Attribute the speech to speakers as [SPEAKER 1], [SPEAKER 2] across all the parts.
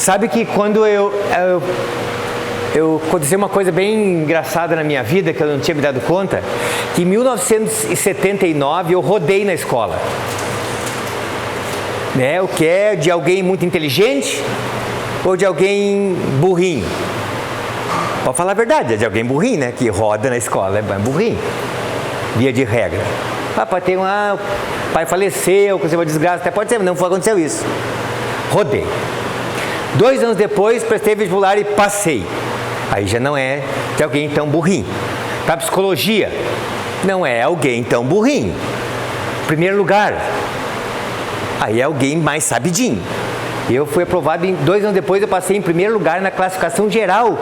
[SPEAKER 1] Sabe que quando aconteceu uma coisa bem engraçada na minha vida, que eu não tinha me dado conta, que em 1979 eu rodei na escola. Né? O que é de alguém muito inteligente ou de alguém burrinho? Pode falar a verdade, é de alguém burrinho, né? Que roda na escola, é burrinho, via de regra. Pode ter o pai faleceu, aconteceu uma desgraça, até pode ser, mas não aconteceu isso. Rodei. 2 anos depois, prestei vestibular e passei. Aí já não é de alguém tão burrinho. Para psicologia, não é alguém tão burrinho. Primeiro lugar, aí é alguém mais sabidinho. Eu fui aprovado, 2 anos depois eu passei em primeiro lugar na classificação geral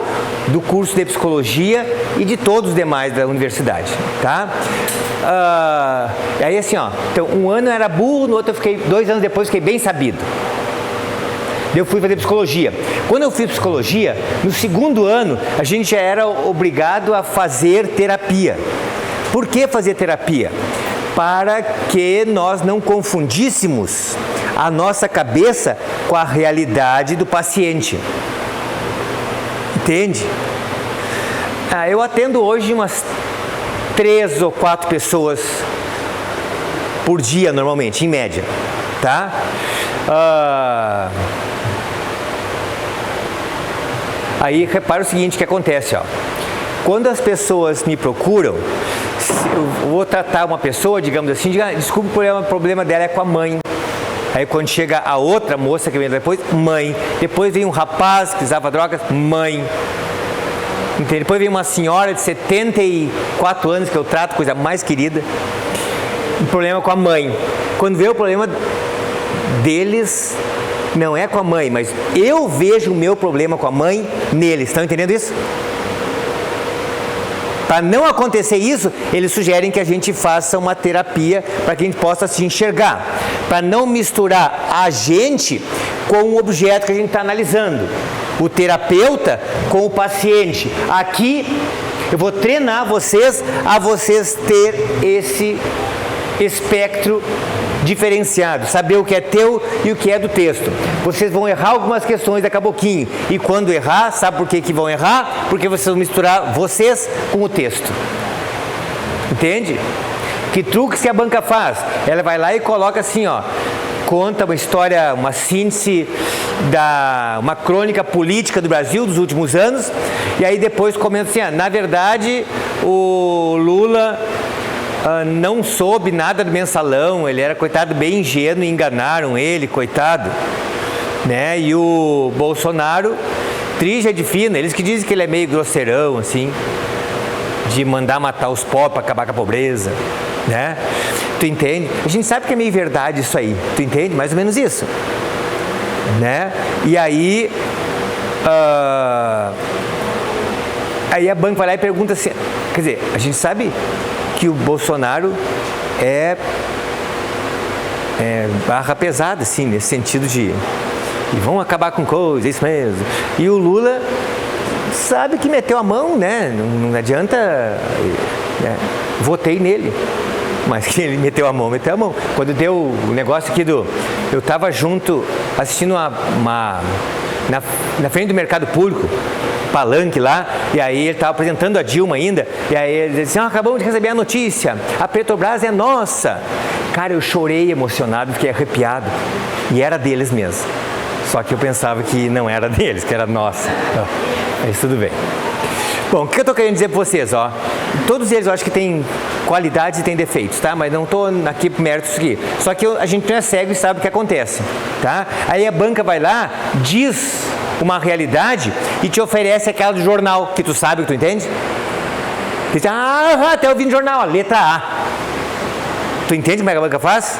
[SPEAKER 1] do curso de psicologia e de todos os demais da universidade, tá? Aí assim, então 1 ano eu era burro, no outro eu fiquei, 2 anos depois fiquei bem sabido. Eu fui fazer psicologia. Quando eu fiz psicologia, no 2º ano, a gente já era obrigado a fazer terapia. Por que fazer terapia? Para que nós não confundíssemos a nossa cabeça com a realidade do paciente. Entende? Eu atendo hoje umas 3 ou 4 pessoas por dia, normalmente, em média. Tá? Aí repara o seguinte que acontece, quando as pessoas me procuram, eu vou tratar uma pessoa, digamos assim, desculpa, o problema dela é com a mãe. Aí quando chega a outra moça que vem depois, mãe. Depois vem um rapaz que usava drogas, mãe. Entende? Depois vem uma senhora de 74 anos que eu trato, coisa mais querida, um problema com a mãe. Quando vê o problema deles, não é com a mãe, mas eu vejo o meu problema com a mãe neles. Estão entendendo isso? Para não acontecer isso, eles sugerem que a gente faça uma terapia para que a gente possa se enxergar. Para não misturar a gente com o objeto que a gente está analisando. O terapeuta com o paciente. Aqui eu vou treinar vocês a vocês ter esse espectro diferenciado, saber o que é teu e o que é do texto. Vocês vão errar algumas questões daqui a pouquinho, e quando errar, sabe por que vão errar? Porque vocês vão misturar vocês com o texto. Entende? Que truques que a banca faz? Ela vai lá e coloca assim, conta uma história, uma síntese uma crônica política do Brasil dos últimos anos, e aí depois comenta assim, na verdade o Lula não soube nada do mensalão, ele era, coitado, bem ingênuo, e enganaram ele, coitado, né? E o Bolsonaro, trija de fina, eles que dizem que ele é meio grosseirão, assim, de mandar matar os pobres para acabar com a pobreza, né? Tu entende? A gente sabe que é meio verdade isso aí, tu entende? Mais ou menos isso, né? E aí, aí a banca vai lá e pergunta assim, quer dizer, a gente sabe que o Bolsonaro é barra pesada, assim, nesse sentido de vão acabar com coisa, isso mesmo. E o Lula sabe que meteu a mão, né? Não adianta, né? Votei nele, mas que ele meteu a mão. Quando deu o negócio aqui eu estava junto, assistindo na frente do mercado público, palanque lá, e aí ele estava apresentando a Dilma ainda, e aí ele disse, acabamos de receber a notícia, a Petrobras é nossa. Cara, eu chorei emocionado, fiquei arrepiado, e era deles mesmo, só que eu pensava que não era deles, que era nossa. Mas tudo bem. Bom, o que eu estou querendo dizer para vocês, todos eles eu acho que têm qualidades e têm defeitos, tá? Mas não estou aqui por méritos aqui, só que a gente não é cego e sabe o que acontece, tá? Aí a banca vai lá, diz uma realidade e te oferece aquela do jornal, que tu sabe, que tu entende? Diz, até ouvindo jornal, letra A. Tu entende como é que a banca faz?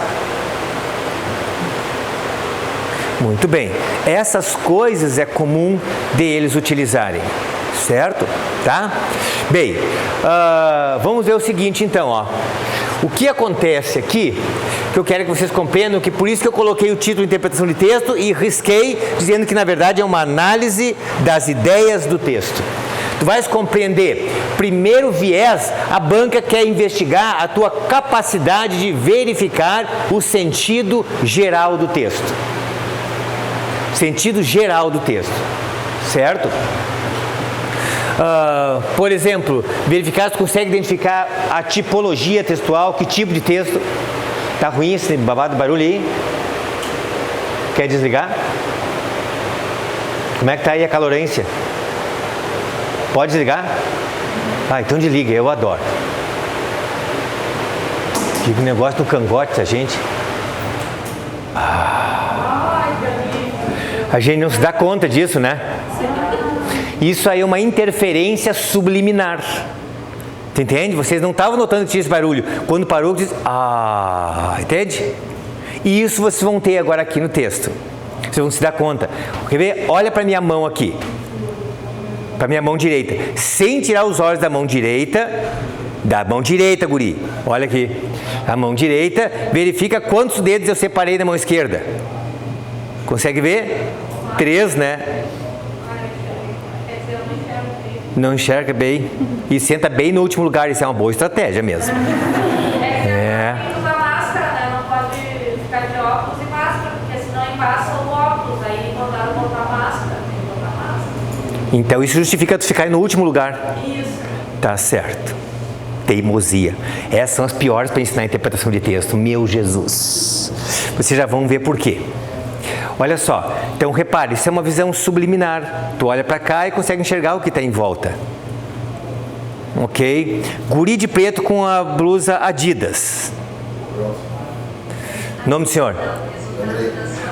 [SPEAKER 1] Muito bem. Essas coisas é comum deles utilizarem, certo? Tá? Bem, vamos ver o seguinte então, O que acontece aqui, que eu quero que vocês compreendam, que por isso que eu coloquei o título Interpretação de Texto e risquei, dizendo que na verdade é uma análise das ideias do texto. Tu vais compreender, primeiro viés, a banca quer investigar a tua capacidade de verificar o sentido geral do texto. Sentido geral do texto, certo? Por exemplo, verificar se tu consegue identificar a tipologia textual, que tipo de texto. Tá ruim esse babado barulho aí? Quer desligar? Como é que tá aí a calorência? Pode desligar? Ah, então desliga, eu adoro. Que negócio do cangote da gente. A gente não se dá conta disso, né? Isso aí é uma interferência subliminar. Tu entende? Vocês não estavam notando que tinha esse barulho. Quando parou, diz, entende? E isso vocês vão ter agora aqui no texto. Vocês vão se dar conta. Quer ver? Olha para minha mão aqui. Para minha mão direita. Sem tirar os olhos da mão direita. Da mão direita, guri. Olha aqui. A mão direita. Verifica quantos dedos eu separei da mão esquerda. Consegue ver? 3, né? Não enxerga bem. E senta bem no último lugar. Isso é uma boa estratégia mesmo.
[SPEAKER 2] Tem que usar máscara, né? Não pode ficar de óculos e máscara, porque senão embaça o óculos. Aí mandaram botar máscara. Tem que botar máscara.
[SPEAKER 1] Então isso justifica tu ficar no último lugar.
[SPEAKER 2] Isso.
[SPEAKER 1] Tá certo. Teimosia. Essas são as piores para ensinar a interpretação de texto. Meu Jesus. Vocês já vão ver por quê. Olha só, então repare, isso é uma visão subliminar. Tu olha para cá e consegue enxergar o que está em volta. Ok? Guri de preto com a blusa Adidas. Nome do senhor?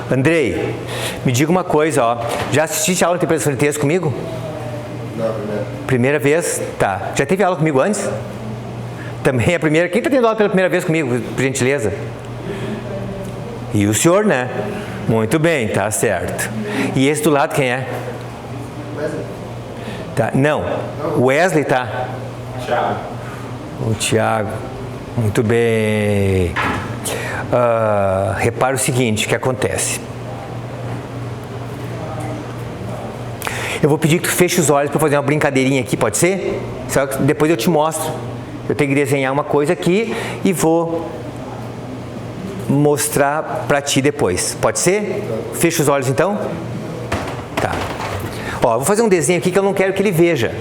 [SPEAKER 1] Andrei. Me diga uma coisa, ó. Já assististe a aula de interpretação de texto comigo?
[SPEAKER 3] Não,
[SPEAKER 1] primeira vez? Tá. Já teve aula comigo antes? Também é a primeira. Quem está tendo aula pela primeira vez comigo, por gentileza? E o senhor, né? Muito bem, tá certo. E esse do lado quem é?
[SPEAKER 3] Wesley.
[SPEAKER 1] Tá. Não, Wesley tá.
[SPEAKER 3] Thiago.
[SPEAKER 1] O Thiago. Muito bem. Repara o seguinte, o que acontece. Eu vou pedir que tu feche os olhos para fazer uma brincadeirinha aqui, pode ser? Só que depois eu te mostro. Eu tenho que desenhar uma coisa aqui e vou mostrar para ti depois. Pode ser? Fecha os olhos então. Tá. Ó, eu vou fazer um desenho aqui que eu não quero que ele veja,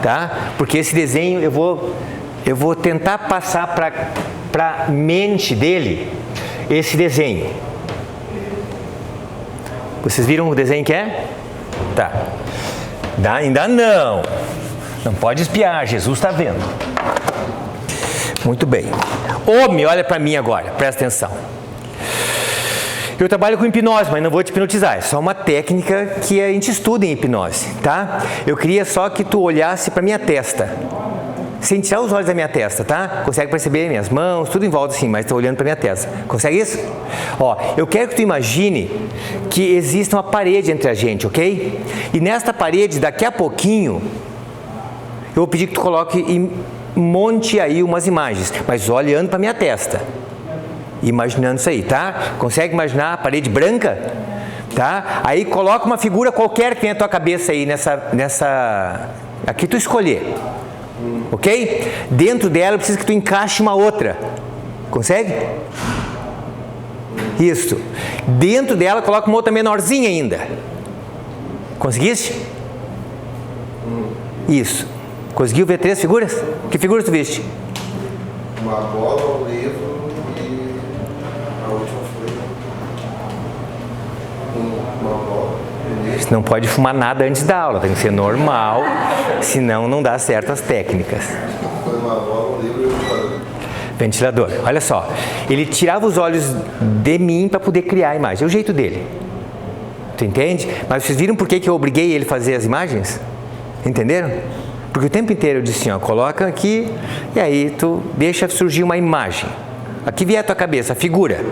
[SPEAKER 1] tá? Porque esse desenho eu vou tentar passar para mente dele esse desenho. Vocês viram o desenho que é? Tá. Ainda não. Não pode espiar, Jesus está vendo. Muito bem. Homem, olha para mim agora, presta atenção. Eu trabalho com hipnose, mas não vou te hipnotizar. É só uma técnica que a gente estuda em hipnose, tá? Eu queria só que tu olhasse para minha testa. Sem tirar os olhos da minha testa, tá? Consegue perceber minhas mãos, tudo em volta assim, mas estou olhando para minha testa. Consegue isso? Ó, eu quero que tu imagine que existe uma parede entre a gente, ok? E nesta parede, daqui a pouquinho, eu vou pedir que tu coloque e monte aí umas imagens, mas olhando para minha testa. Imaginando isso aí, tá? Consegue imaginar a parede branca? Tá? Aí coloca uma figura qualquer que tenha na tua cabeça aí nessa... Aqui tu escolher. Ok? Dentro dela eu preciso que tu encaixe uma outra. Consegue? Isso. Dentro dela coloca uma outra menorzinha ainda. Conseguiste? Isso. Conseguiu ver 3 figuras? Que figuras tu viste?
[SPEAKER 3] Uma bola, um livro e a última foi uma bola.
[SPEAKER 1] Você não pode fumar nada antes da aula, tem que ser normal, senão não dá certo as técnicas.
[SPEAKER 3] Foi uma bola, um livro e um ventilador.
[SPEAKER 1] Ventilador. Olha só, ele tirava os olhos de mim para poder criar a imagem. É o jeito dele. Tu entende? Mas vocês viram por que eu obriguei ele a fazer as imagens? Entenderam? Porque o tempo inteiro eu disse assim, ó, coloca aqui e aí tu deixa surgir uma imagem. Aqui vier a tua cabeça, a figura.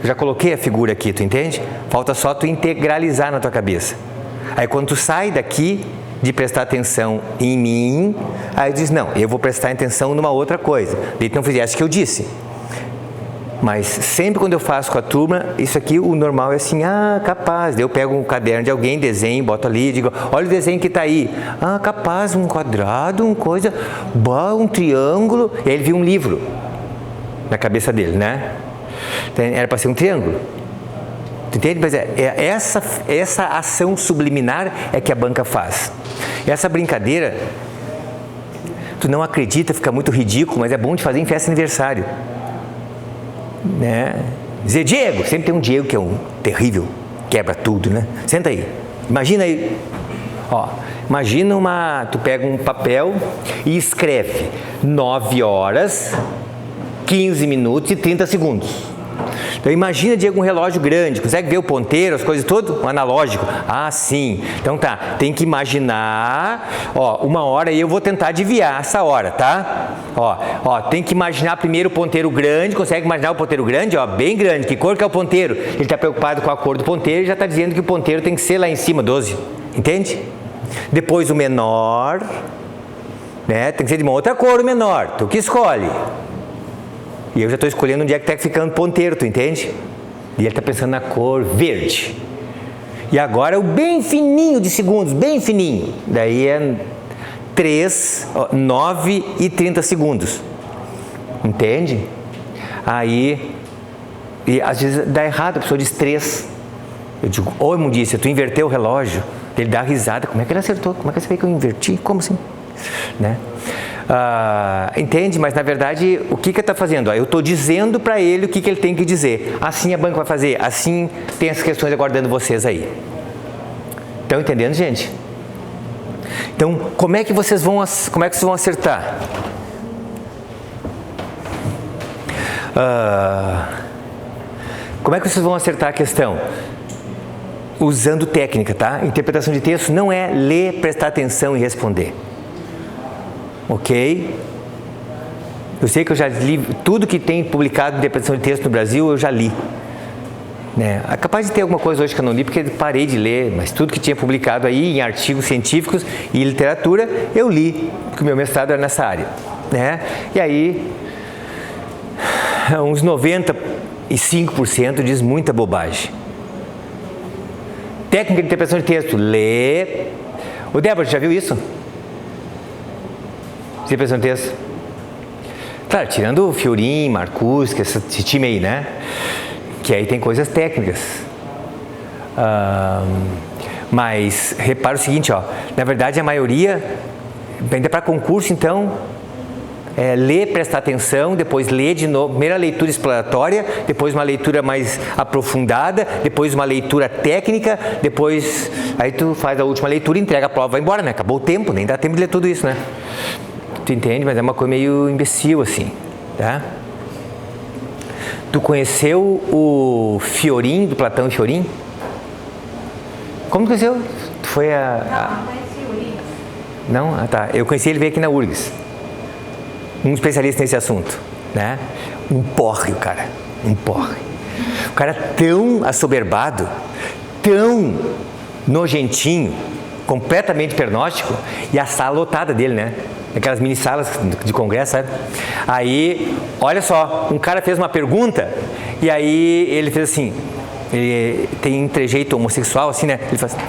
[SPEAKER 1] Eu já coloquei a figura aqui, tu entende? Falta só tu integralizar na tua cabeça. Aí quando tu sai daqui de prestar atenção em mim, aí diz, não, eu vou prestar atenção numa outra coisa. Daí tu não fizesse o que eu disse. Mas sempre quando eu faço com a turma, isso aqui, o normal é assim, capaz. Daí eu pego um caderno de alguém, desenho, boto ali, digo, olha o desenho que está aí. Capaz, um quadrado, uma coisa, um triângulo. E aí ele viu um livro na cabeça dele, né? Então, era para ser um triângulo. Tu entende? Mas essa ação subliminar é que a banca faz. Essa brincadeira, tu não acredita, fica muito ridículo, mas é bom de fazer em festa de aniversário. Né? Dizer, Diego, sempre tem um Diego que é um terrível, quebra tudo, né? Senta aí, imagina aí, ó, imagina tu pega um papel e escreve 9 horas, 15 minutos e 30 segundos. Então imagina, Diego, um relógio grande, consegue ver o ponteiro, as coisas todas? Um analógico. Ah, sim. Então tá, tem que imaginar, ó, 1 hora e eu vou tentar adivinhar essa hora, tá? Ó, tem que imaginar primeiro o ponteiro grande, consegue imaginar o ponteiro grande? Ó, bem grande. Que cor que é o ponteiro? Ele está preocupado com a cor do ponteiro e já está dizendo que o ponteiro tem que ser lá em cima, 12. Entende? Depois o menor, né? Tem que ser de uma outra cor o menor. Tu que escolhe. E eu já estou escolhendo onde é que está ficando ponteiro, tu entende? E ele está pensando na cor verde. E agora o bem fininho de segundos, bem fininho. Daí é 9 e 30 segundos. Entende? Aí, e às vezes dá errado, a pessoa diz 3. Eu digo, ô imundícia, tu inverteu o relógio. Ele dá risada, como é que ele acertou? Como é que você vê que eu inverti? Como assim? Né? Entende? Mas na verdade, o que ele está fazendo? Eu estou dizendo para ele o que ele tem que dizer. Assim a banca vai fazer. Assim tem as questões aguardando vocês aí. Estão entendendo, gente? Então, como é que vocês vão acertar? Como é que vocês vão acertar a questão? Usando técnica, tá? Interpretação de texto não é ler, prestar atenção e responder. Ok? Eu sei que eu já li tudo que tem publicado de interpretação de texto no Brasil, eu já li. Né? É capaz de ter alguma coisa hoje que eu não li, porque eu parei de ler, mas tudo que tinha publicado aí em artigos científicos e literatura, eu li, porque o meu mestrado era nessa área. Né? E aí, uns 95% diz muita bobagem. Técnica de interpretação de texto, lê. Ô Débora, já viu isso? Interpretação de texto. Claro, tirando o Fiorin, Marcus, que esse time aí, né? Que aí tem coisas técnicas. Mas repara o seguinte, ó. Na verdade, a maioria, ainda para concurso, então, ler, prestar atenção, depois ler de novo, primeira leitura exploratória, depois uma leitura mais aprofundada, depois uma leitura técnica, depois, aí tu faz a última leitura, entrega a prova, vai embora, né? Acabou o tempo, nem dá tempo de ler tudo isso, né? Tu entende? Mas é uma coisa meio imbecil, assim, tá? Tu conheceu o Fiorin, do Platão e Fiorin? Como tu conheceu? Tu foi
[SPEAKER 2] Não conheci o Urgs.
[SPEAKER 1] Não? Ah, tá. Eu conheci ele, veio aqui na URGS. Um especialista nesse assunto, né? Um porre, o cara. Um porre. O cara tão assoberbado, tão nojentinho, completamente pernóstico, e a sala lotada dele, né? Aquelas mini salas de congresso, sabe? Aí, olha só, um cara fez uma pergunta, e aí ele fez assim, ele tem um trejeito homossexual, assim, né? Ele faz assim.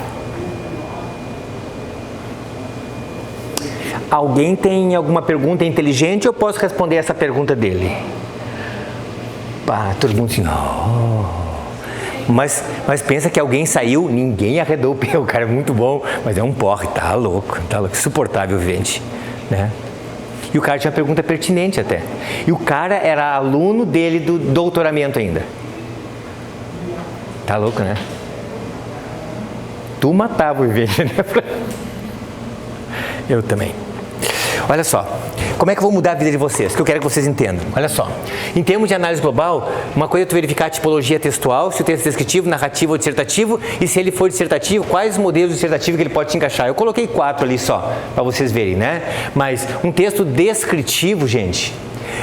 [SPEAKER 1] Alguém tem alguma pergunta inteligente ou eu posso responder essa pergunta dele? Pá, todo mundo assim, oh. Mas pensa que alguém saiu, ninguém arredou o pé, o cara é muito bom, mas é um porre, tá louco, insuportável, gente, né? E o cara tinha uma pergunta pertinente até. E o cara era aluno dele do doutoramento ainda. Tá louco, né? Tu matava o Vivente, né? Eu também. Olha só, como é que eu vou mudar a vida de vocês? Que eu quero que vocês entendam. Olha só, em termos de análise global, uma coisa é tu verificar a tipologia textual, se o texto é descritivo, narrativo ou dissertativo, e se ele for dissertativo, quais modelos dissertativos que ele pode te encaixar. Eu coloquei 4 ali só, para vocês verem, né? Mas um texto descritivo, gente,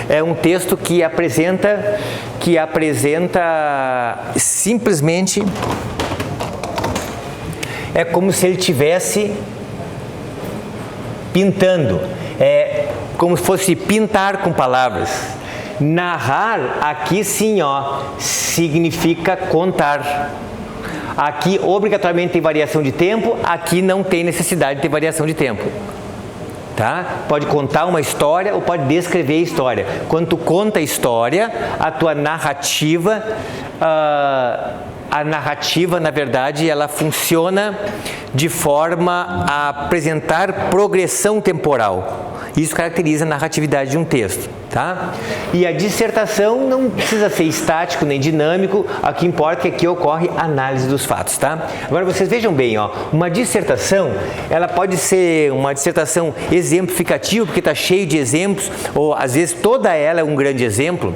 [SPEAKER 1] é um texto que apresenta simplesmente, é como se ele tivesse pintando. É como se fosse pintar com palavras. Narrar, aqui sim, ó, significa contar. Aqui obrigatoriamente tem variação de tempo, aqui não tem necessidade de ter variação de tempo. Tá? Pode contar uma história ou pode descrever a história. Quando tu conta a história, a tua narrativa, a narrativa, na verdade, ela funciona de forma a apresentar progressão temporal. Isso caracteriza a narratividade de um texto, tá? E a dissertação não precisa ser estático nem dinâmico, o que importa é que aqui ocorre análise dos fatos, tá? Agora vocês vejam bem, ó, uma dissertação, ela pode ser uma dissertação exemplificativa, porque está cheio de exemplos, ou às vezes toda ela é um grande exemplo.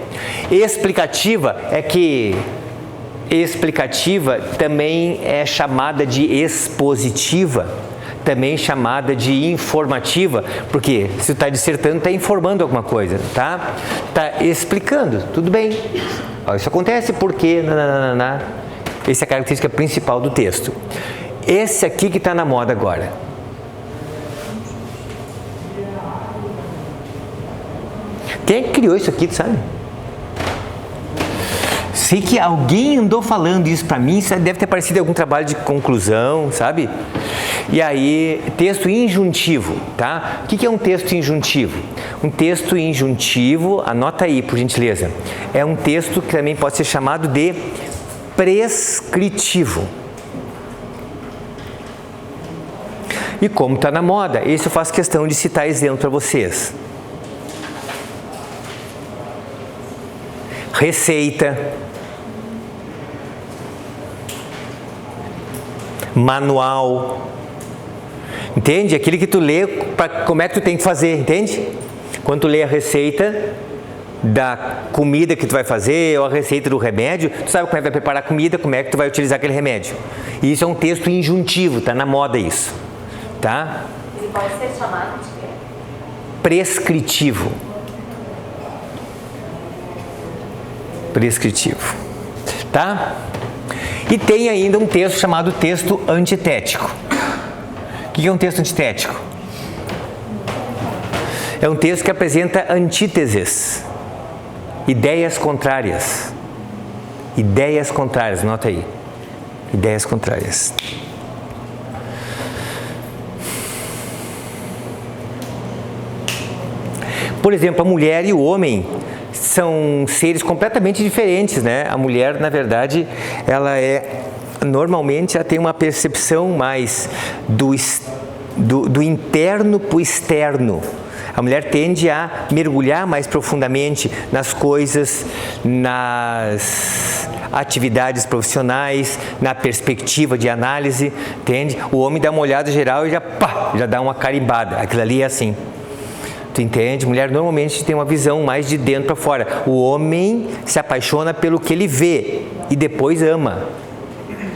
[SPEAKER 1] Explicativa é que explicativa também é chamada de expositiva, também chamada de informativa, porque se tu está dissertando, está informando alguma coisa, tá? Está explicando, tudo bem. Ó, isso acontece porque... Essa é a característica principal do texto. Esse aqui que está na moda agora. Quem é que criou isso aqui, tu sabe? Sei que alguém andou falando isso para mim, isso deve ter parecido algum trabalho de conclusão, sabe? E aí, texto injuntivo, tá? O que é um texto injuntivo? Um texto injuntivo, anota aí, por gentileza, é um texto que também pode ser chamado de prescritivo. E como está na moda, esse eu faço questão de citar exemplo para vocês. Receita, manual, entende? Aquilo que tu lê, como é que tu tem que fazer, entende? Quando tu lê a receita da comida que tu vai fazer, ou a receita do remédio, tu sabe como é que vai preparar a comida, como é que tu vai utilizar aquele remédio. E isso é um texto injuntivo, tá na moda isso, tá?
[SPEAKER 2] Ele pode ser chamado de quê?
[SPEAKER 1] Prescritivo. Prescritivo, tá? E tem ainda um texto chamado texto antitético. O que é um texto antitético? É um texto que apresenta antíteses, ideias contrárias. Ideias contrárias, nota aí. Ideias contrárias. Por exemplo, a mulher e o homem são seres completamente diferentes, né? A mulher, na verdade, normalmente ela tem uma percepção mais do interno para o externo. A mulher tende a mergulhar mais profundamente nas coisas, nas atividades profissionais, na perspectiva de análise, entende? O homem dá uma olhada geral e já dá uma carimbada. Aquilo ali é assim. Tu entende? Mulher normalmente tem uma visão mais de dentro para fora. O homem se apaixona pelo que ele vê e depois ama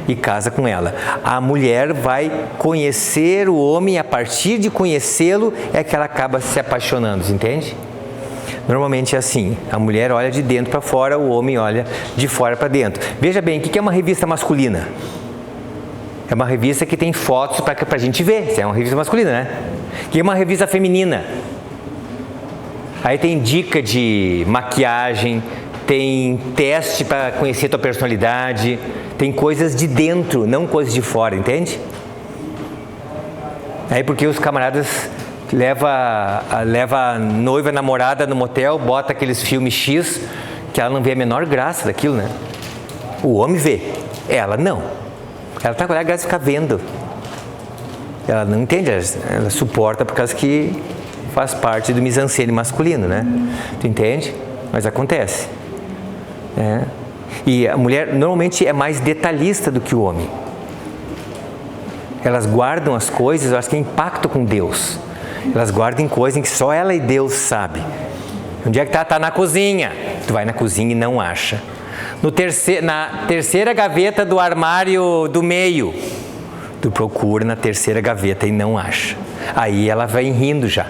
[SPEAKER 1] e casa com ela. A mulher vai conhecer o homem, a partir de conhecê-lo é que ela acaba se apaixonando, entende? Normalmente é assim, a mulher olha de dentro para fora, o homem olha de fora para dentro. Veja bem, o que é uma revista masculina? É uma revista que tem fotos para a gente ver, isso é uma revista masculina, né? O que é uma revista feminina? Aí tem dica de maquiagem, tem teste para conhecer tua personalidade, tem coisas de dentro, não coisas de fora, entende? Aí porque os camaradas leva a noiva, a namorada no motel, bota aqueles filmes X, que ela não vê a menor graça daquilo, né? O homem vê, ela não. Ela tá com a graça de ficar vendo. Ela não entende, ela suporta por causa que faz parte do mise-en-scène masculino, né? Tu entende? Mas acontece. E a mulher normalmente é mais detalhista do que o homem. Elas guardam as coisas, eu acho que é impacto com Deus. Elas guardam coisas em que só ela e Deus sabem. Onde é que tá? Tá na cozinha. Tu vai na cozinha e não acha. Na terceira gaveta do armário do meio. Tu procura na terceira gaveta e não acha. Aí ela vai rindo já.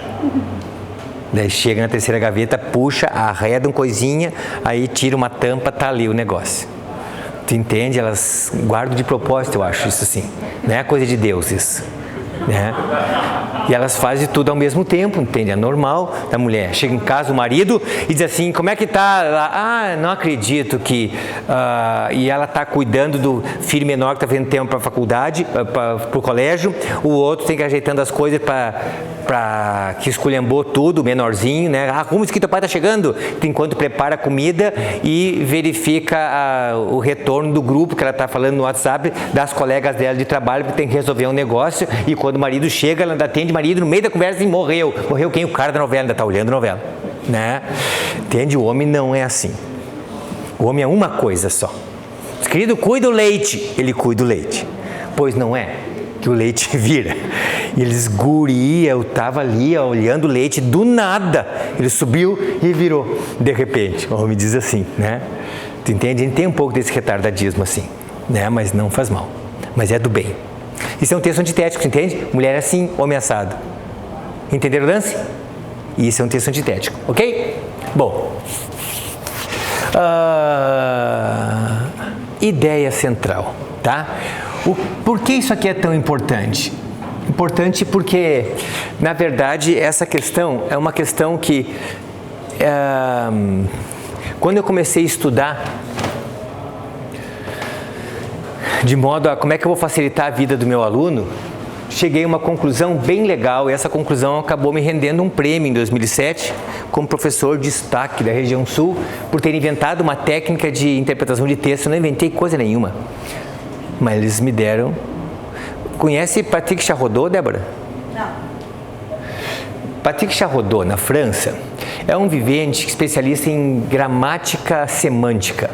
[SPEAKER 1] Daí chega na terceira gaveta, puxa, arreda uma coisinha, aí tira uma tampa, tá ali o negócio. Tu entende? Elas guardam de propósito, eu acho, isso assim. Não é coisa de Deus isso. né? E elas fazem tudo ao mesmo tempo, entende? É normal da mulher. Chega em casa o marido e diz assim, como é que tá? Ela, não acredito que... e ela tá cuidando do filho menor que está fazendo tempo para a faculdade, para o colégio. O outro tem que ir ajeitando as coisas para que esculhambou tudo, o menorzinho, né? Como que teu pai tá chegando? Enquanto prepara a comida e verifica o retorno do grupo que ela está falando no WhatsApp, das colegas dela de trabalho, que tem que resolver um negócio. E quando o marido chega, ela ainda atende o marido no meio da conversa e morreu. Morreu quem? O cara da novela, ainda está olhando a novela, né? Entende? O homem não é assim. O homem é uma coisa só. Querido, cuida do leite. Ele cuida do leite. Pois não é que o leite vira. E eles, guria, eu estava ali olhando o leite, do nada. Ele subiu e virou. De repente, o homem diz assim, né? Tu entende? A gente tem um pouco desse retardadismo assim, né? Mas não faz mal. Mas é do bem. Isso é um texto antitético, entende? Mulher assim, homem assado. Entenderam o lance? Isso é um texto antitético, ok? Bom. Ideia central, tá? Por que isso aqui é tão importante? Importante porque, na verdade, essa questão é uma questão que, quando eu comecei a estudar, de modo a como é que eu vou facilitar a vida do meu aluno, cheguei a uma conclusão bem legal, e essa conclusão acabou me rendendo um prêmio em 2007, como professor de destaque da região sul, por ter inventado uma técnica de interpretação de texto. Eu não inventei coisa nenhuma, mas eles me deram. Conhece Patrick Charrodot, Débora?
[SPEAKER 2] Não.
[SPEAKER 1] Patrick Charrodot, na França, é um vivente especialista em gramática semântica.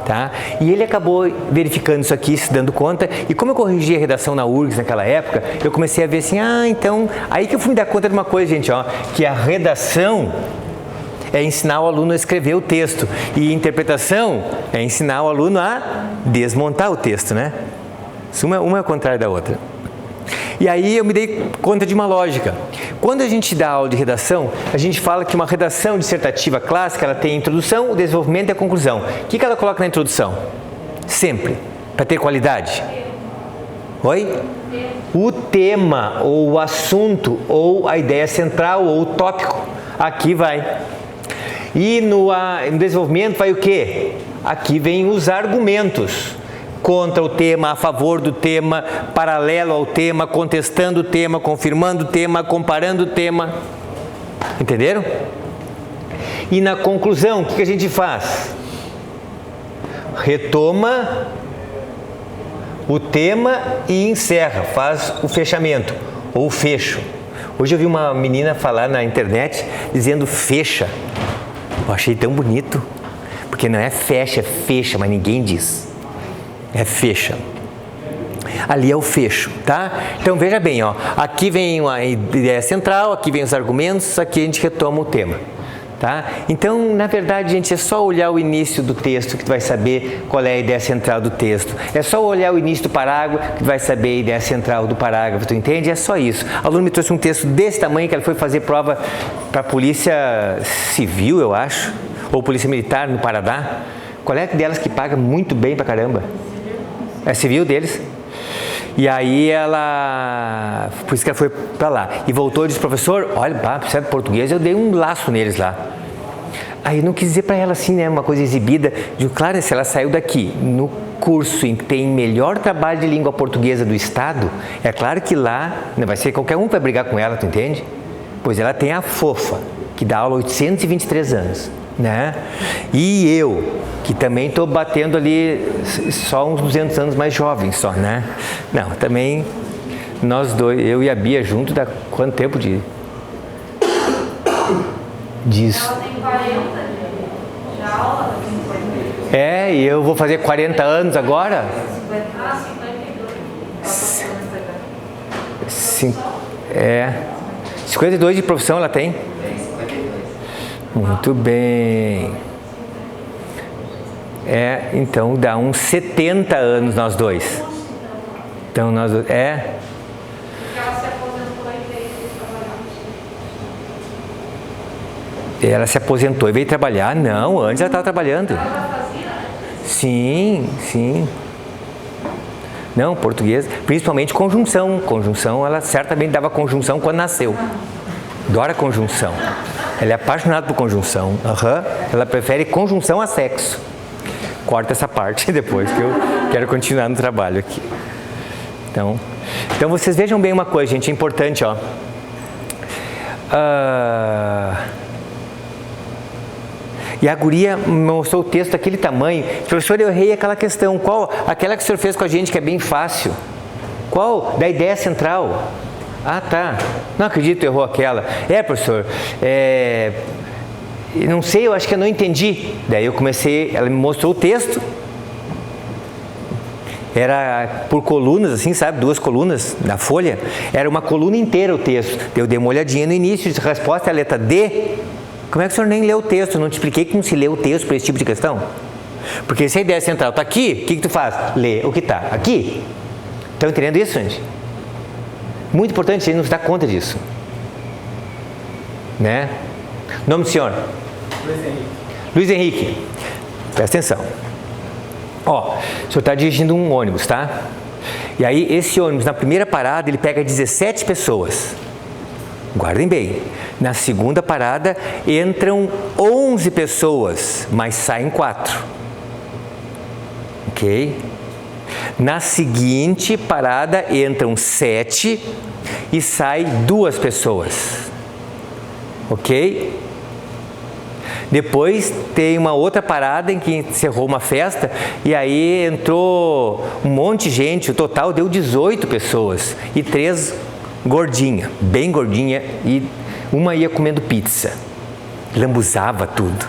[SPEAKER 1] Tá? E ele acabou verificando isso aqui, se dando conta, e como eu corrigi a redação na URGS naquela época, eu comecei a ver assim, então, aí que eu fui me dar conta de uma coisa, gente, ó, que a redação é ensinar o aluno a escrever o texto, e interpretação é ensinar o aluno a desmontar o texto, né? Uma é o contrário da outra. E aí eu me dei conta de uma lógica. Quando a gente dá aula de redação, a gente fala que uma redação dissertativa clássica, ela tem a introdução, o desenvolvimento e a conclusão. O que ela coloca na introdução? Sempre, para ter qualidade. Oi? O tema, ou o assunto, ou a ideia central, ou o tópico. Aqui vai. E no desenvolvimento vai o quê? Aqui vem os argumentos. Contra o tema, a favor do tema, paralelo ao tema, contestando o tema, confirmando o tema, comparando o tema. Entenderam? E na conclusão, o que a gente faz? Retoma o tema e encerra, faz o fechamento, ou fecho. Hoje eu vi uma menina falar na internet, dizendo fecha. Eu achei tão bonito, porque não é fecha, é fecha, mas ninguém diz. É fecha. Ali é o fecho, tá? Então veja bem, ó, aqui vem a ideia central, aqui vem os argumentos, aqui a gente retoma o tema, tá? Então, na verdade, gente, é só olhar o início do texto que tu vai saber qual é a ideia central do texto. É só olhar o início do parágrafo que tu vai saber a ideia central do parágrafo, tu entende? É só isso. O aluno me trouxe um texto desse tamanho que ela foi fazer prova para a Polícia Civil, eu acho, ou Polícia Militar no Paraná. Qual é delas que paga muito bem pra caramba? É civil deles. E aí ela, por isso que ela foi para lá. E voltou e disse, professor, olha, precisa de português, eu dei um laço neles lá. Aí eu não quis dizer para ela assim, né, uma coisa exibida. Digo, claro, se ela saiu daqui no curso em que tem melhor trabalho de língua portuguesa do estado, é claro que lá não vai ser qualquer um que vai brigar com ela, tu entende? Pois ela tem a fofa, que dá aula há 823 anos. Né? E eu, que também estou batendo ali só uns 200 anos mais jovens só, né? Não, também nós dois, eu e a Bia junto, dá quanto tempo de... disso?
[SPEAKER 2] Ela tem 40, já aula tem 50.
[SPEAKER 1] É, e eu vou fazer 40 anos agora? 52 de profissão ela tem? Muito bem. Então dá uns 70 anos nós dois. Então nós dois.
[SPEAKER 2] Ela se aposentou e veio trabalhar.
[SPEAKER 1] Ela se aposentou e veio trabalhar? Não, antes ela estava trabalhando.
[SPEAKER 2] Ela já fazia?
[SPEAKER 1] Sim, sim. Não, português, principalmente conjunção. Conjunção, ela certamente dava conjunção quando nasceu. Adora conjunção. Ela é apaixonada por conjunção. Ela prefere conjunção a sexo. Corta essa parte depois, que eu quero continuar no trabalho aqui. Então vocês vejam bem uma coisa, gente, é importante, ó. E a guria mostrou o texto daquele tamanho. Professor, eu errei aquela questão. Qual? Aquela que o senhor fez com a gente, que é bem fácil. Qual? Da ideia central. Ah, tá. Não acredito, errou aquela. Professor, não sei, eu acho que eu não entendi. Daí eu comecei, ela me mostrou o texto. Era por colunas, assim, sabe? 2 colunas na folha. Era uma coluna inteira o texto. Eu dei uma olhadinha no início, a resposta é a letra D. Como é que o senhor nem leu o texto? Eu não te expliquei como se lê o texto para esse tipo de questão? Porque se a ideia central está aqui, o que tu faz? Lê o que está aqui. Estão entendendo isso, gente? Muito importante, a gente não se dá conta disso. Né? Nome do senhor?
[SPEAKER 4] Luiz Henrique.
[SPEAKER 1] Luiz Henrique. Presta atenção. Ó, o senhor está dirigindo um ônibus, tá? E aí, esse ônibus, na primeira parada, ele pega 17 pessoas. Guardem bem. Na segunda parada, entram 11 pessoas, mas saem 4. Ok? Na seguinte parada, entram 7 e saem 2 pessoas. Ok? Depois tem uma outra parada em que encerrou uma festa e aí entrou um monte de gente, o total deu 18 pessoas e 3 gordinha, bem gordinha, e uma ia comendo pizza, lambuzava tudo,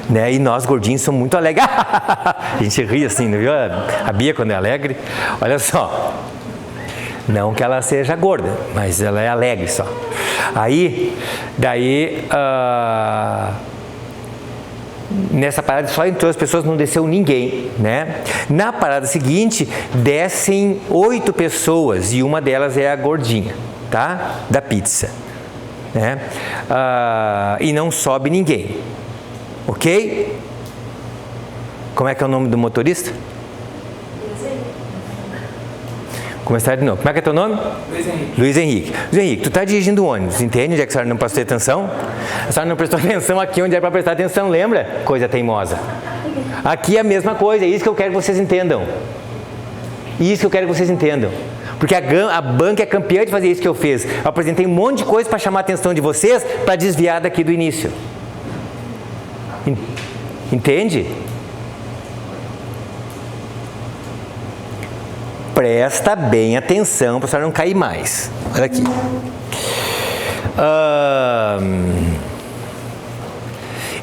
[SPEAKER 1] né? E nós gordinhos somos muito alegres, a gente ri assim, não viu? A Bia quando é alegre, olha só, não que ela seja gorda, mas ela é alegre só. Nessa parada só entrou as pessoas, não desceu ninguém, né? Na parada seguinte, descem 8 pessoas e uma delas é a gordinha, tá? Da pizza, né? E não sobe ninguém, ok? Como é que é o nome do motorista? Começar de novo. Como é que é teu nome?
[SPEAKER 4] Luiz Henrique.
[SPEAKER 1] Luiz Henrique. Luiz Henrique, tu está dirigindo o ônibus, entende onde é que a senhora não prestou atenção? A senhora não prestou atenção aqui onde é para prestar atenção, lembra? Coisa teimosa. Aqui é a mesma coisa, é isso que eu quero que vocês entendam. Isso que eu quero que vocês entendam. Porque a banca é campeã de fazer isso que eu fiz. Eu apresentei um monte de coisa para chamar a atenção de vocês, para desviar daqui do início. Entende? Presta bem atenção para a senhora não cair mais. Olha aqui.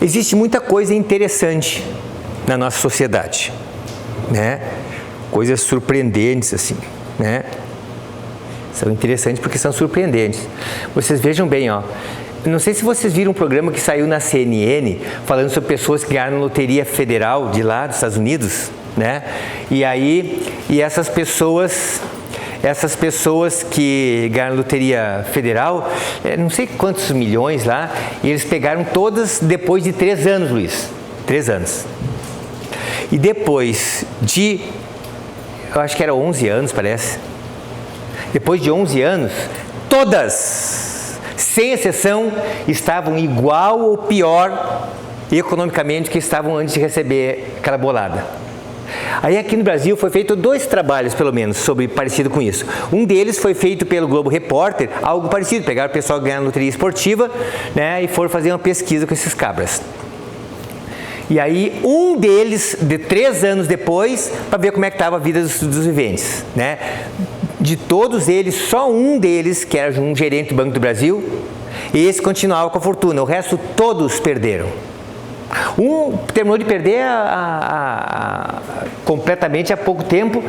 [SPEAKER 1] Existe muita coisa interessante na nossa sociedade, né? Coisas surpreendentes assim, né? São interessantes porque são surpreendentes. Vocês vejam bem, ó. Não sei se vocês viram um programa que saiu na CNN falando sobre pessoas que ganharam loteria federal de lá dos Estados Unidos, né? E essas pessoas que ganharam loteria federal, não sei quantos milhões lá, e eles pegaram todas depois de 3 anos, Luiz. 3 anos. E depois de, eu acho que era 11 anos, parece. Depois de 11 anos, todas, sem exceção, estavam igual ou pior economicamente que estavam antes de receber aquela bolada. Aí aqui no Brasil foi feito 2 trabalhos, pelo menos, parecido com isso. Um deles foi feito pelo Globo Repórter, algo parecido. Pegaram o pessoal ganhando loteria esportiva, né, e foram fazer uma pesquisa com esses cabras. E aí um deles, de 3 anos depois, para ver como é que estava a vida dos viventes, né? De todos eles, só um deles, que era um gerente do Banco do Brasil, esse continuava com a fortuna. O resto todos perderam. Um terminou de perder completamente há pouco tempo,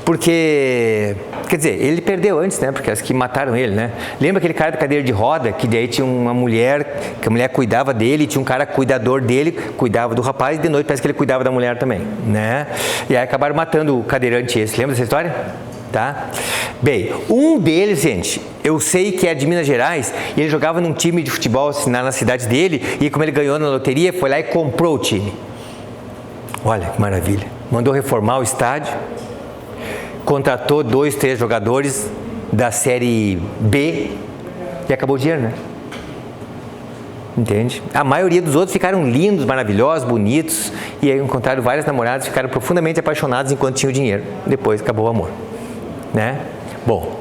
[SPEAKER 1] porque, quer dizer, ele perdeu antes, né? Porque as que mataram ele, né? Lembra aquele cara da cadeira de roda, que daí tinha uma mulher, que a mulher cuidava dele, tinha um cara cuidador dele, cuidava do rapaz, e de noite parece que ele cuidava da mulher também, né? E aí acabaram matando o cadeirante esse. Lembra dessa história? Tá? Bem, um deles, gente, eu sei que é de Minas Gerais, e ele jogava num time de futebol assim, na cidade dele, e como ele ganhou na loteria, foi lá e comprou o time. Olha que maravilha. Mandou reformar o estádio, contratou 2, 3 jogadores da série B e acabou o dinheiro, né? Entende? A maioria dos outros ficaram lindos, maravilhosos, bonitos, e aí encontraram várias namoradas, ficaram profundamente apaixonados enquanto tinham dinheiro. Depois acabou o amor, né? Bom,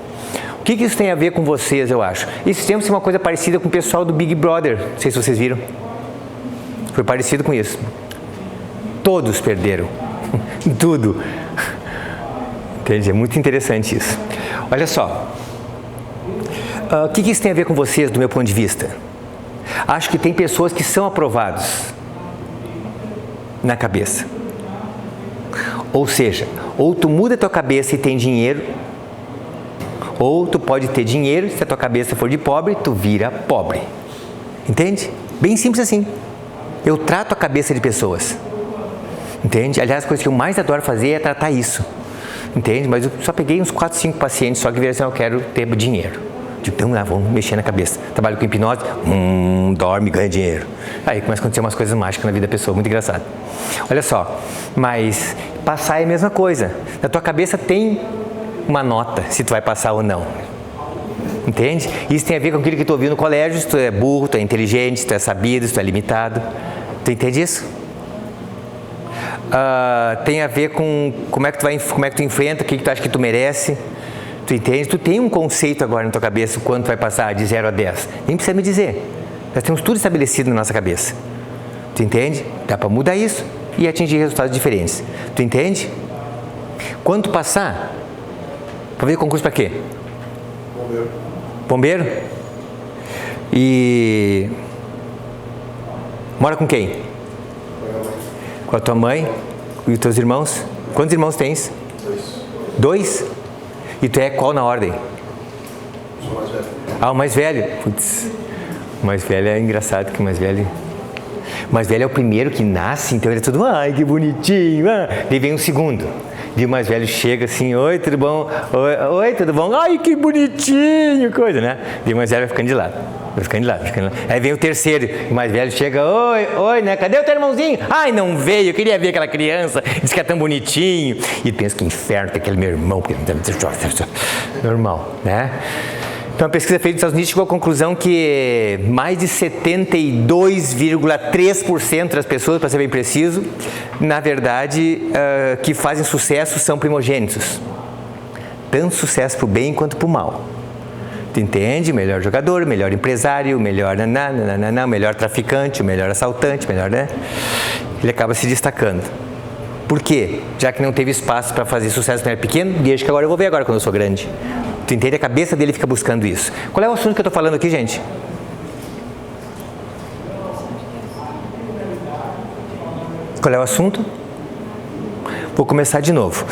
[SPEAKER 1] o que isso tem a ver com vocês, eu acho? Esses tempos tem uma coisa parecida com o pessoal do Big Brother, não sei se vocês viram. Foi parecido com isso. Todos perderam. Tudo. Entende? É muito interessante isso. Olha só. O que isso tem a ver com vocês, do meu ponto de vista? Acho que tem pessoas que são aprovados na cabeça. Ou seja, ou tu muda a tua cabeça e tem dinheiro, ou tu pode ter dinheiro, se a tua cabeça for de pobre, tu vira pobre. Entende? Bem simples assim. Eu trato a cabeça de pessoas. Entende? Aliás, a coisa que eu mais adoro fazer é tratar isso. Entende? Mas eu só peguei uns 4, 5 pacientes só que viram assim, eu quero ter dinheiro. Tipo, então lá, vamos mexer na cabeça. Trabalho com hipnose, dorme, ganha dinheiro. Aí começa a acontecer umas coisas mágicas na vida da pessoa, muito engraçado. Olha só, mas passar é a mesma coisa. Na tua cabeça tem uma nota, se tu vai passar ou não. Entende? Isso tem a ver com aquilo que tu ouviu no colégio, se tu é burro, tu é inteligente, se tu é sabido, se tu é limitado. Tu entende isso? Tem a ver com como é que tu enfrenta, o que tu acha que tu merece. Tu entende? Tu tem um conceito agora na tua cabeça quanto vai passar de 0 a 10. Nem precisa me dizer. Nós temos tudo estabelecido na nossa cabeça. Tu entende? Dá para mudar isso e atingir resultados diferentes. Tu entende? Quando tu passar, para ver concurso para quê?
[SPEAKER 3] Bombeiro.
[SPEAKER 1] Bombeiro? E mora com quem? Com a tua mãe e os teus irmãos? Quantos irmãos tens? 2? E tu é qual na ordem?
[SPEAKER 3] Sou mais velho.
[SPEAKER 1] O mais velho. Putz, o mais velho é engraçado que o mais velho... O mais velho é o primeiro que nasce, então ele é tudo, ai, que bonitinho. Daí vem o segundo. E o mais velho chega assim, oi, tudo bom? Oi, tudo bom? Ai, que bonitinho, coisa, né? E o mais velho vai ficando de lado. Vai ficando de lado. Aí vem o terceiro, o mais velho chega, oi, né? Cadê o teu irmãozinho? Ai, não veio, eu queria ver aquela criança, diz que é tão bonitinho. E pensa que inferno tem aquele meu irmão, porque normal, né? Então, a pesquisa feita nos Estados Unidos chegou à conclusão que mais de 72,3% das pessoas, para ser bem preciso, na verdade, que fazem sucesso são primogênitos. Tanto sucesso para o bem quanto para o mal. Tu entende? Melhor jogador, melhor empresário, melhor melhor traficante, melhor assaltante, melhor, né? Ele acaba se destacando. Por quê? Já que não teve espaço para fazer sucesso quando era pequeno, deixa que agora eu vou ver agora quando eu sou grande. Tu entende? A cabeça dele fica buscando isso. Qual é o assunto que eu estou falando aqui, gente? Qual é o assunto? Vou começar de novo.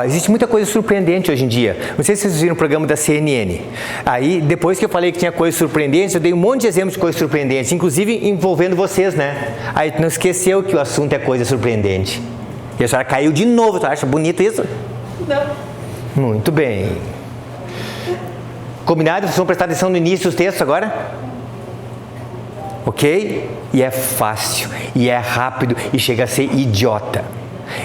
[SPEAKER 1] Existe muita coisa surpreendente hoje em dia. Não sei se vocês viram o programa da CNN. Aí, depois que eu falei que tinha coisas surpreendentes, eu dei um monte de exemplos de coisas surpreendentes, inclusive envolvendo vocês, né? Aí tu não esqueceu que o assunto é coisa surpreendente. E a senhora caiu de novo. Tu acha bonito isso?
[SPEAKER 2] Não.
[SPEAKER 1] Muito bem. Combinado? Vocês vão prestar atenção no início dos textos agora? Ok? E é fácil, e é rápido, e chega a ser idiota.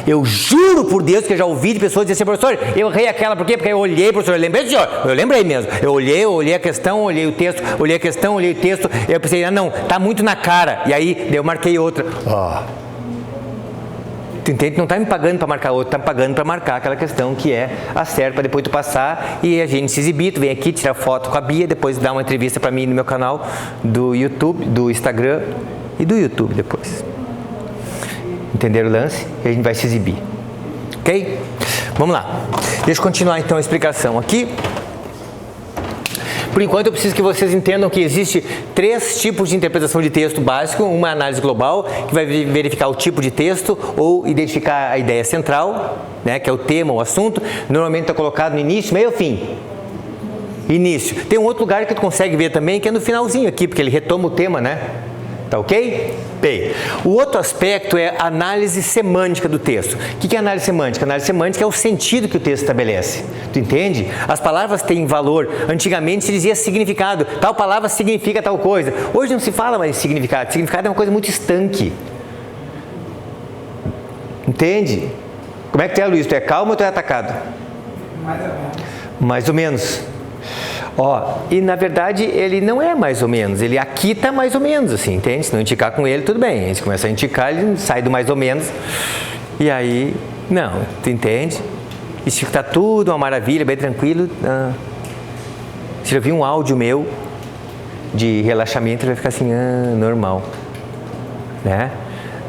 [SPEAKER 1] Eu juro por Deus que eu já ouvi de pessoas dizer assim, professor, eu errei aquela, por quê? Porque eu olhei, professor, eu lembrei, senhor? Eu lembrei mesmo. Eu olhei a questão, olhei o texto, olhei a questão, olhei o texto, eu pensei, não, tá muito na cara. E aí, eu marquei outra. Tu entende? Não está me pagando para marcar outra, está me pagando para marcar aquela questão que é a certa, para depois tu passar e a gente se exibir, tu vem aqui tirar foto com a Bia, depois dar uma entrevista para mim no meu canal do YouTube, do Instagram e do YouTube depois. Entenderam o lance? E a gente vai se exibir. Ok? Vamos lá. Deixa eu continuar então a explicação aqui. Por enquanto eu preciso que vocês entendam que existe 3 tipos de interpretação de texto básico. Uma análise global, que vai verificar o tipo de texto ou identificar a ideia central, né, que é o tema, o assunto. Normalmente está colocado no início, meio ou fim. Início. Tem um outro lugar que tu consegue ver também, que é no finalzinho aqui, porque ele retoma o tema, né? Tá ok? Bem, o outro aspecto é a análise semântica do texto. O que é análise semântica? Análise semântica é o sentido que o texto estabelece. Tu entende? As palavras têm valor. Antigamente se dizia significado. Tal palavra significa tal coisa. Hoje não se fala mais de significado. Significado é uma coisa muito estanque. Entende? Como é que tu é, Luiz? Tu é calmo ou tu é atacado?
[SPEAKER 4] Mais ou menos.
[SPEAKER 1] Mais ou menos. Ó, e na verdade ele não é mais ou menos, ele aqui tá mais ou menos, assim, entende? Se não indicar com ele, tudo bem. Se começa a indicar, ele sai do mais ou menos. E aí, não, tu entende? E se tá tudo uma maravilha, bem tranquilo. Se eu ouvir um áudio meu de relaxamento, ele vai ficar assim, normal. Né?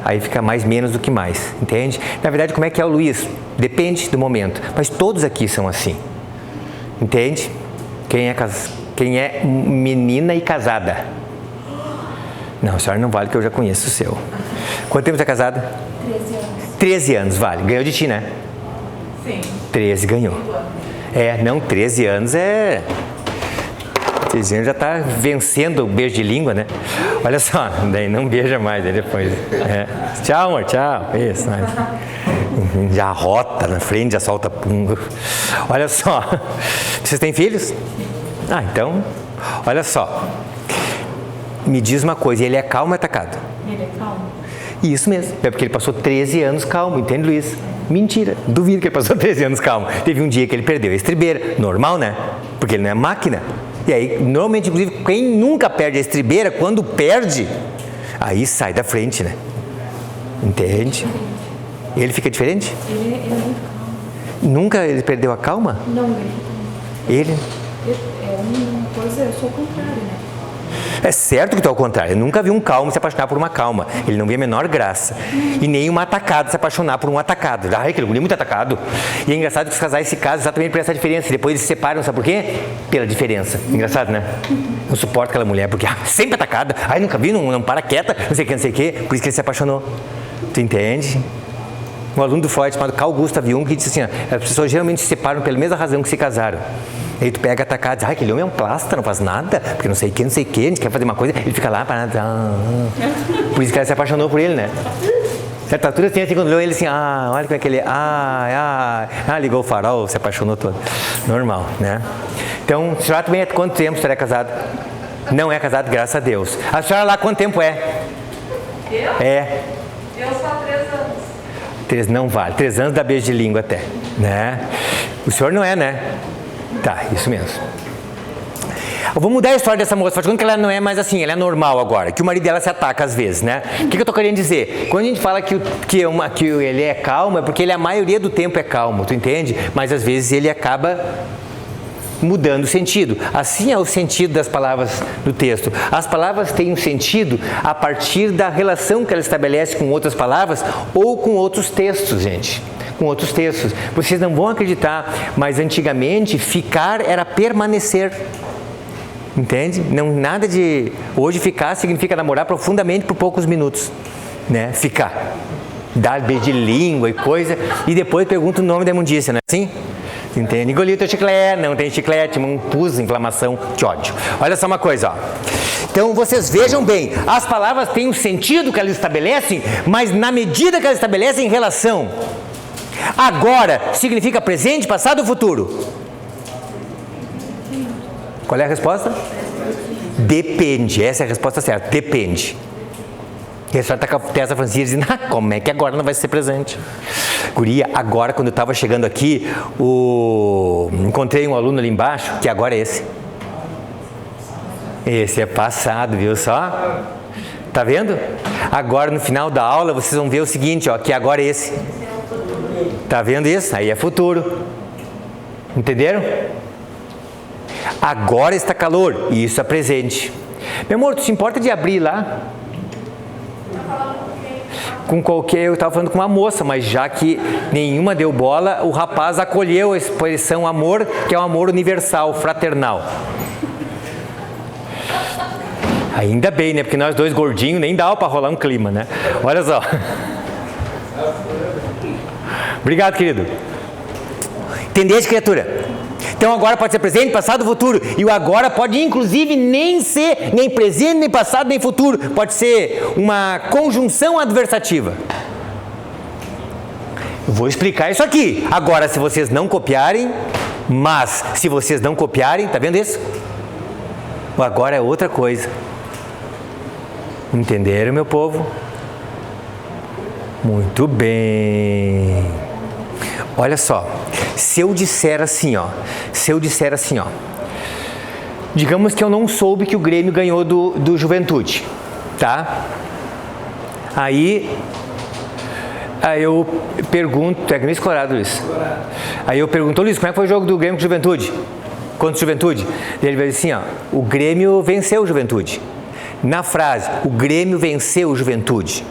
[SPEAKER 1] Aí fica mais menos do que mais, entende? Na verdade, como é que é o Luiz? Depende do momento. Mas todos aqui são assim. Entende? Quem é menina e casada? Não, a senhora não vale, que eu já conheço o seu. Quanto tempo você é casada?
[SPEAKER 2] 13 anos.
[SPEAKER 1] 13 anos, vale. Ganhou de ti, né?
[SPEAKER 2] Sim.
[SPEAKER 1] 13 ganhou. Não, 13 anos é... 13 anos já está vencendo o beijo de língua, né? Olha só, daí não beija mais, aí depois... Tchau, amor, tchau. Isso, mas... Já rota na frente, já solta pum. Olha só, vocês têm filhos? Então, olha só. Me diz uma coisa, ele é calmo ou atacado?
[SPEAKER 2] Ele é calmo.
[SPEAKER 1] Isso mesmo, é porque ele passou 13 anos calmo, entende, Luiz? Mentira, duvido que ele passou 13 anos calmo. Teve um dia que ele perdeu a estribeira, normal, né? Porque ele não é máquina. E aí, normalmente, inclusive, quem nunca perde a estribeira, quando perde, aí sai da frente, né? Entende? Ele fica diferente?
[SPEAKER 2] Ele é muito calmo.
[SPEAKER 1] Nunca ele perdeu a calma?
[SPEAKER 2] Não,
[SPEAKER 1] Ele?
[SPEAKER 2] é uma coisa, eu sou o contrário, né?
[SPEAKER 1] É certo que tu é ao contrário. Eu nunca vi um calmo se apaixonar por uma calma. Ele não vê a menor graça. E nem uma atacada se apaixonar por um atacado. Ai, aquele guri muito atacado. E é engraçado que os casais se casam exatamente por essa diferença. Depois eles se separam, sabe por quê? Pela diferença. Engraçado, né? Não suporto aquela mulher, porque sempre atacada. Ai, nunca vi, não para quieta, não sei o que, não sei o que. Por isso que ele se apaixonou. Tu entende? Um aluno do Freud chamado Carl Gustav Jung que disse assim, as pessoas geralmente se separam pela mesma razão que se casaram. Aí tu pega atacado e diz, aquele homem é um plasta, não faz nada, porque não sei o que, a gente quer fazer uma coisa, ele fica lá parado. Por isso que ela se apaixonou por ele, né? Certa altura assim, quando leu ele assim, olha como é que ele é, ligou o farol, se apaixonou todo. Normal, né? Então, a senhora também quanto tempo a senhora é casada? Não é casada, graças a Deus. A senhora lá quanto tempo é?
[SPEAKER 2] Eu?
[SPEAKER 1] É.
[SPEAKER 2] Eu só 3 anos.
[SPEAKER 1] 3 não vale, 3 anos dá beijo de língua até, né? O senhor não é, né? Tá, isso mesmo. Eu vou mudar a história dessa moça, falando que ela não é mais assim, ela é normal agora, que o marido dela se ataca às vezes, né? O que eu tô querendo dizer? Quando a gente fala que ele é calmo, é porque ele a maioria do tempo é calmo, tu entende? Mas às vezes ele acaba mudando o sentido. Assim é o sentido das palavras do texto. As palavras têm um sentido a partir da relação que ela estabelece com outras palavras ou com outros textos, gente. Com outros textos. Vocês não vão acreditar, mas antigamente ficar era permanecer. Entende? Não, nada de... Hoje ficar significa namorar profundamente por poucos minutos. Né? Ficar. Dar beijo de língua e coisa. E depois pergunta o nome da imundícia, não é assim? Entende? Engoliu teu chiclete, não tem chiclete, um pus, inflamação, que ódio. Olha só uma coisa, ó. Então vocês vejam bem, as palavras têm um sentido que elas estabelecem, mas na medida que elas estabelecem em relação. Agora significa presente, passado ou futuro? Qual é a resposta? Depende, essa é a resposta certa, depende. E a senhora está com a testa franzida dizendo, como é que agora não vai ser presente? Guria, agora quando eu estava chegando aqui, encontrei um aluno ali embaixo, que agora é esse. Esse é passado, viu só? Tá vendo? Agora no final da aula vocês vão ver o seguinte, ó, que agora é esse. Tá vendo isso? Aí é futuro. Entenderam? Agora está calor, e isso é presente. Meu amor, tu se importa de abrir lá? Com qualquer, eu estava falando com uma moça, mas já que nenhuma deu bola, o rapaz acolheu a expressão amor, que é um amor universal, fraternal. Ainda bem, né? Porque nós dois gordinhos nem dá para rolar um clima, né? Olha só. Obrigado, querido. Entendeste, criatura? Então agora pode ser presente, passado, futuro. E o agora pode inclusive nem ser nem presente, nem passado, nem futuro. Pode ser uma conjunção adversativa. Eu vou explicar isso aqui. Agora, se vocês não copiarem, mas se vocês não copiarem, tá vendo isso? O agora é outra coisa. Entenderam, meu povo? Muito bem. Olha só, se eu disser assim, ó, digamos que eu não soube que o Grêmio ganhou do Juventude, tá? Aí eu pergunto, é Grêmio Colorado, Luiz? Aí eu pergunto, Luiz, como é que foi o jogo do Grêmio com o Juventude? Contra o Juventude? Ele vai dizer assim, ó, o Grêmio venceu o Juventude. Na frase, o Grêmio venceu o Juventude.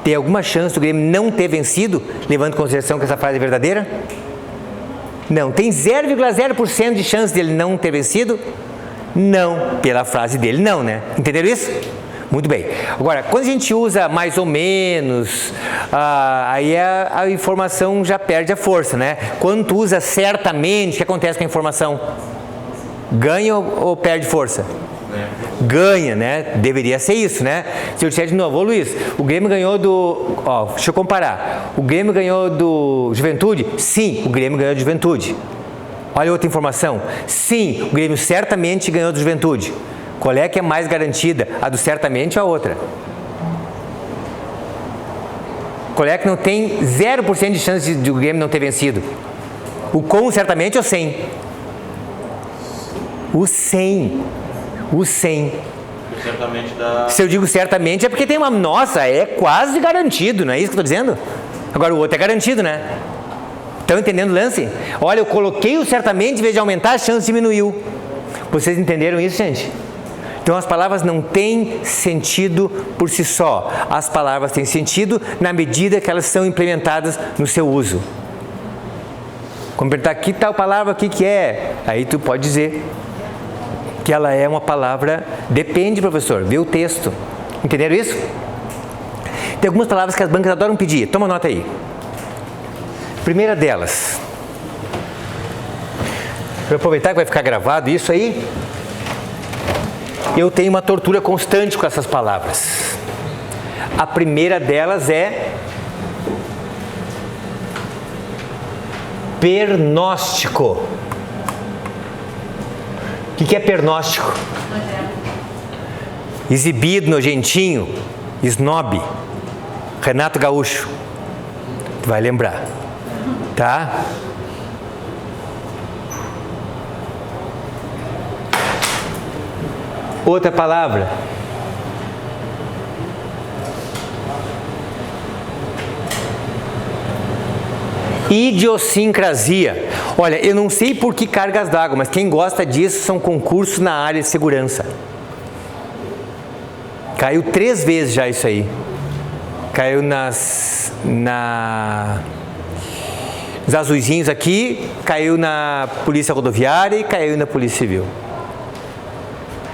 [SPEAKER 1] Tem alguma chance do Grêmio não ter vencido, levando em consideração que essa frase é verdadeira? Não. Tem 0,0% de chance dele não ter vencido? Não. Pela frase dele, não, né? Entenderam isso? Muito bem. Agora, quando a gente usa mais ou menos, aí a informação já perde a força, né? Quando tu usa certamente, o que acontece com a informação? Ganha ou perde força? Ganha, né? Deveria ser isso, né? Se eu disser de novo, ô Luiz, o Grêmio ganhou deixa eu comparar. O Grêmio ganhou do Juventude? Sim, o Grêmio ganhou do Juventude. Olha outra informação. Sim, o Grêmio certamente ganhou do Juventude. Qual é que é mais garantida? A do certamente ou a outra? Qual é que não tem 0% de chance de o Grêmio não ter vencido? O com certamente ou sem? O sem. O 100.
[SPEAKER 5] Certamente dá...
[SPEAKER 1] Se eu digo certamente é porque tem uma... Nossa, é quase garantido, não é isso que eu estou dizendo? Agora o outro é garantido, né? Estão entendendo o lance? Olha, eu coloquei o certamente, em vez de aumentar, a chance diminuiu. Vocês entenderam isso, gente? Então as palavras não têm sentido por si só. As palavras têm sentido na medida que elas são implementadas no seu uso. Como perguntar, que tal palavra, o que é? Aí tu pode dizer que ela é uma palavra, depende, professor, vê o texto. Entenderam isso? Tem algumas palavras que as bancas adoram pedir, toma nota aí. Primeira delas, para aproveitar que vai ficar gravado isso aí, eu tenho uma tortura constante com essas palavras. A primeira delas é pernóstico. O que é pernóstico? Exibido, nojentinho, snob. Renato Gaúcho. Tu vai lembrar. Tá? Outra palavra. Idiosincrasia. Olha, eu não sei por que cargas d'água, mas quem gosta disso são concursos na área de segurança. Caiu 3 vezes já isso aí. Caiu nos azuizinhos aqui, caiu na Polícia Rodoviária e caiu na Polícia Civil.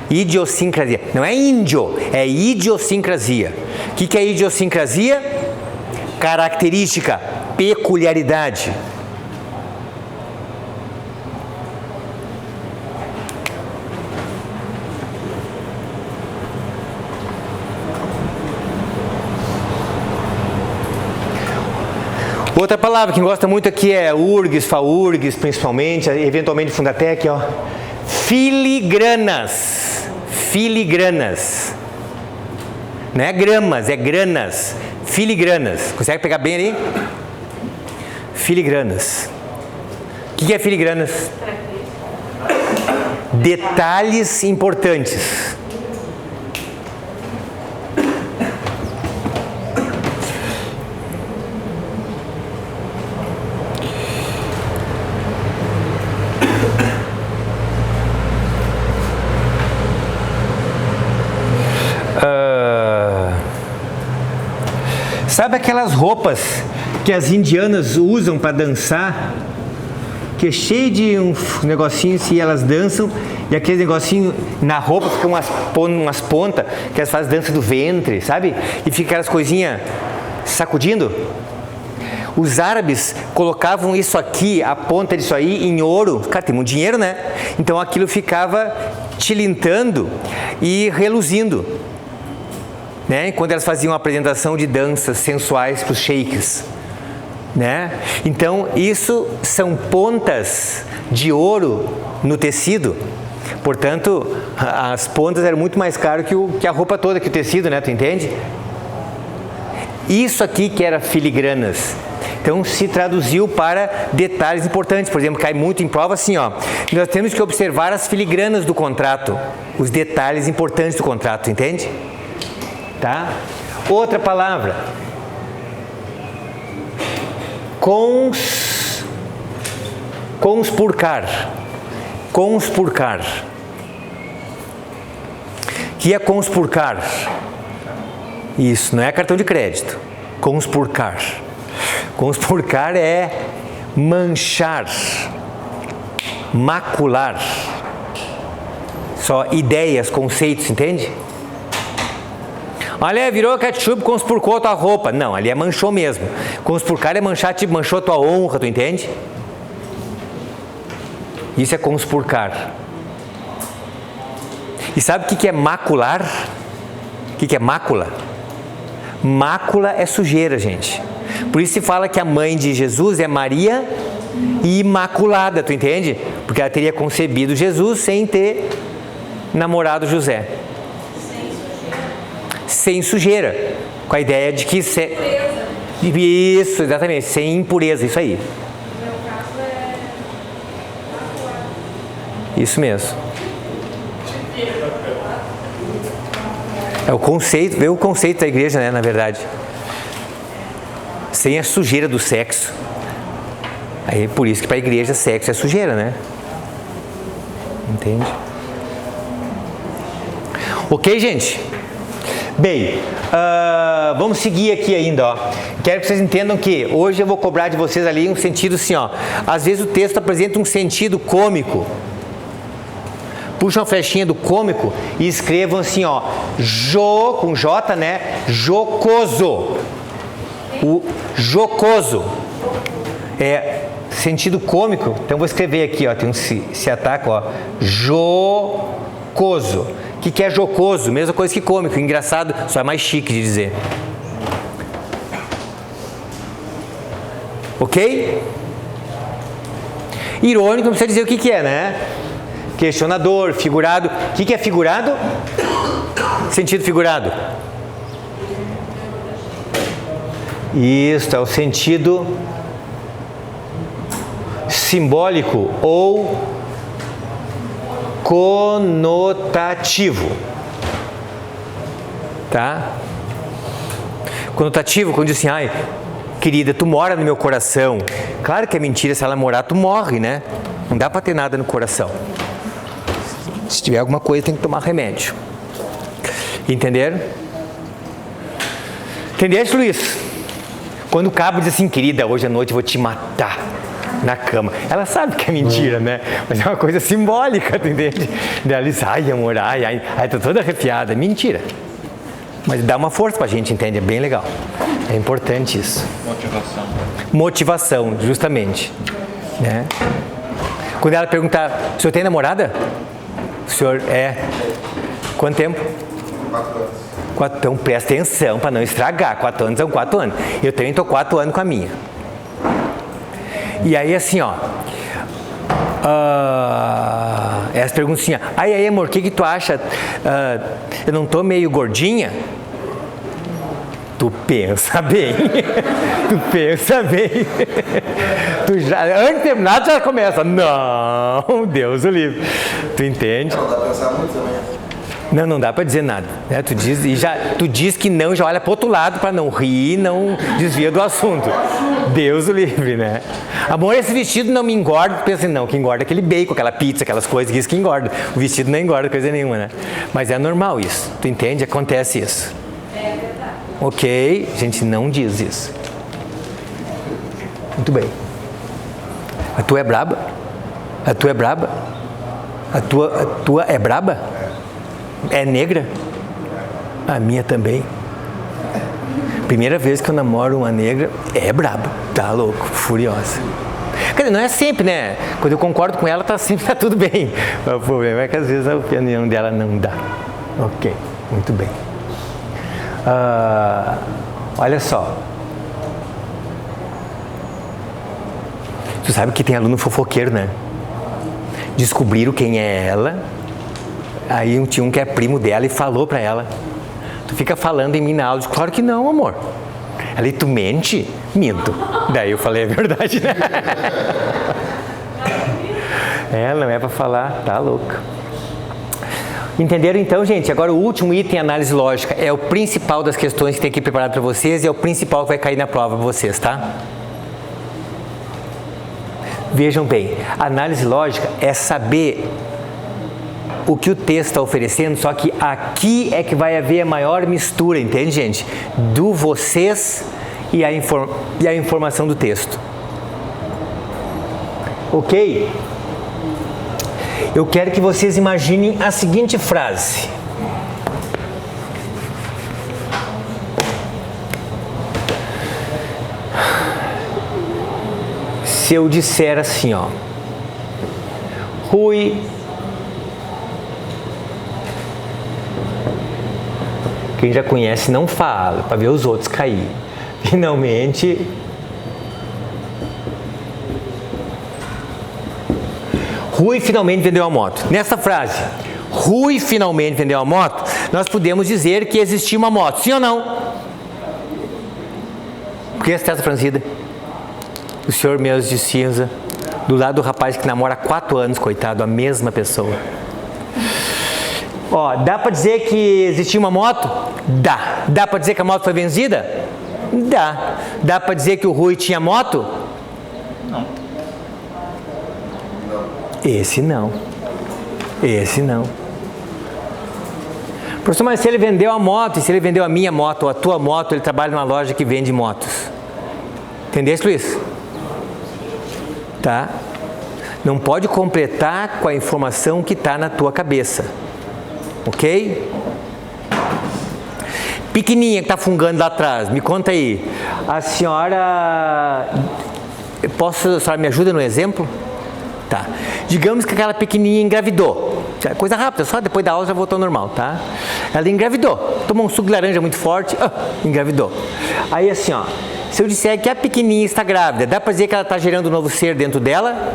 [SPEAKER 1] Idiosincrasia. Não é índio, é idiosincrasia. O que é idiosincrasia? Característica, peculiaridade. Outra palavra que gosta muito aqui é URGS, FAURGS, principalmente, eventualmente Fundatec, ó. Filigranas. Filigranas. Não é gramas, é granas. Filigranas. Consegue pegar bem ali? Filigranas. O que é filigranas? Detalhes importantes. Sabe aquelas roupas que as indianas usam para dançar? Que é cheio de um negocinho e elas dançam, e aquele negocinho na roupa fica umas pontas, que elas fazem dança do ventre, sabe? E fica aquelas coisinhas sacudindo. Os árabes colocavam isso aqui, a ponta disso aí, em ouro. Cara, tem muito dinheiro, né? Então aquilo ficava tilintando e reluzindo. Né? Quando elas faziam uma apresentação de danças sensuais para os sheiks, né? Então isso são pontas de ouro no tecido. Portanto, as pontas eram muito mais caras que a roupa toda, que o tecido, né? Tu entende? Isso aqui que era filigranas. Então se traduziu para detalhes importantes. Por exemplo, cai muito em prova assim, ó. Nós temos que observar as filigranas do contrato, os detalhes importantes do contrato, entende? Tá? Outra palavra. Conspurcar. Conspurcar. O que é conspurcar? Isso, não é cartão de crédito. Conspurcar. Conspurcar é manchar, macular. Só ideias, conceitos, entende? Olha, virou ketchup, conspurcou tua roupa. Não, ali é manchou mesmo. Conspurcar é manchar, tipo, manchou tua honra, tu entende? Isso é conspurcar. E sabe o que é macular? O que é mácula? Mácula é sujeira, gente. Por isso se fala que a mãe de Jesus é Maria Imaculada, tu entende? Porque ela teria concebido Jesus sem ter namorado José. Sem sujeira. Com a ideia de que... Isso, exatamente. Sem impureza, isso aí. Isso mesmo. É o conceito, vê o conceito da igreja, né, na verdade. Sem a sujeira do sexo. Aí por isso que para a igreja sexo é sujeira, né? Entende? Ok, gente? Bem, vamos seguir aqui ainda, ó. Quero que vocês entendam que hoje eu vou cobrar de vocês ali um sentido assim, ó. Às vezes o texto apresenta um sentido cômico. Puxa uma flechinha do cômico e escrevam assim, ó, com J, né? Jocoso. O jocoso é sentido cômico. Então vou escrever aqui, ó, tem um se ataca, ó, jocoso. O que é jocoso? Mesma coisa que cômico, engraçado, só é mais chique de dizer. Ok? Irônico, não precisa dizer o que é, né? Questionador, figurado. O que é figurado? Sentido figurado. Isso, é o sentido simbólico ou conotativo. Tá? Conotativo, quando diz assim, ai, querida, tu mora no meu coração. Claro que é mentira, se ela morar, tu morre, né? Não dá pra ter nada no coração. Se tiver alguma coisa, tem que tomar remédio. Entenderam? Entendeste, Luiz? Quando o cabo diz assim, querida, hoje à noite eu vou te matar na cama. Ela sabe que é mentira, né? Mas é uma coisa simbólica, tu entende? Ela diz, ai, amor, ai, tô toda arrepiada. Mentira. Mas dá uma força pra gente, entende? É bem legal. É importante isso. Motivação, justamente. Né? Quando ela perguntar, o senhor tem namorada? O senhor é... Quanto tempo?
[SPEAKER 3] 4 anos.
[SPEAKER 1] Então presta atenção para não estragar. 4 anos são 4 anos. Eu também estou 4 anos com a minha. E aí assim, ó. Essa perguntinha. Aí, amor, o que tu acha? Eu não tô meio gordinha? Tu pensa bem. Tu pensa bem. Tu já, antes de terminar, tu já começa. Não, Deus o livre. Tu entende?
[SPEAKER 3] Não dá pra pensar muito também.
[SPEAKER 1] Não dá pra dizer nada. Né? Tu diz que não, já olha pro outro lado para não rir, não desvia do assunto. Deus o livre, né? Amor, esse vestido não me engorda. Tu pensa assim, não, que engorda aquele bacon, aquela pizza, aquelas coisas, isso que engorda. O vestido não engorda coisa nenhuma, né? Mas é normal isso. Tu entende? Acontece isso. Ok, a gente não diz isso. Muito bem. A tua é braba? A tua é braba? A tua é braba? É negra? A minha também. Primeira vez que eu namoro uma negra, é braba. Tá louco, furiosa. Quer dizer, não é sempre, né? Quando eu concordo com ela, sempre tá tudo bem. O problema é que às vezes a opinião dela não dá. Ok, muito bem. Olha só. Tu sabe que tem aluno fofoqueiro, né? Descobriram quem é ela. Aí tinha um que é primo dela e falou pra ela: tu fica falando em mim na aula. Claro que não, amor. Ela, tu mente? Minto. Daí eu falei a verdade, né? Não é para falar, tá louca. Entenderam então, gente? Agora o último item, análise lógica, é o principal das questões que tem aqui preparado para vocês e é o principal que vai cair na prova para vocês, tá? Vejam bem, análise lógica é saber o que o texto está oferecendo, só que aqui é que vai haver a maior mistura, entende, gente? Do vocês e a informação do texto. Ok? Eu quero que vocês imaginem a seguinte frase. Se eu disser assim, ó, Rui, quem já conhece não fala, para ver os outros cair. Finalmente, Rui finalmente vendeu a moto. Nessa frase, Rui finalmente vendeu a moto, nós podemos dizer que existia uma moto, sim ou não? Por que essa testa franzida? O senhor mesmo de cinza, do lado do rapaz que namora há 4 anos, coitado, a mesma pessoa. Ó, dá para dizer que existia uma moto? Dá. Dá para dizer que a moto foi vendida? Dá. Dá para dizer que o Rui tinha moto?
[SPEAKER 5] Não.
[SPEAKER 1] Esse não. Esse não. Professor, mas se ele vendeu a moto, e se ele vendeu a minha moto ou a tua moto, ele trabalha numa loja que vende motos. Entendeste, Luiz? Tá? Não pode completar com a informação que está na tua cabeça. Ok? Pequenininha que está fungando lá atrás, me conta aí. A senhora... a senhora me ajuda no exemplo? Tá. Digamos que aquela pequenininha engravidou. Coisa rápida, só depois da aula já voltou ao normal, tá? Ela engravidou. Tomou um suco de laranja muito forte, engravidou. Aí assim, ó, se eu disser que a pequenininha está grávida, dá para dizer que ela está gerando um novo ser dentro dela?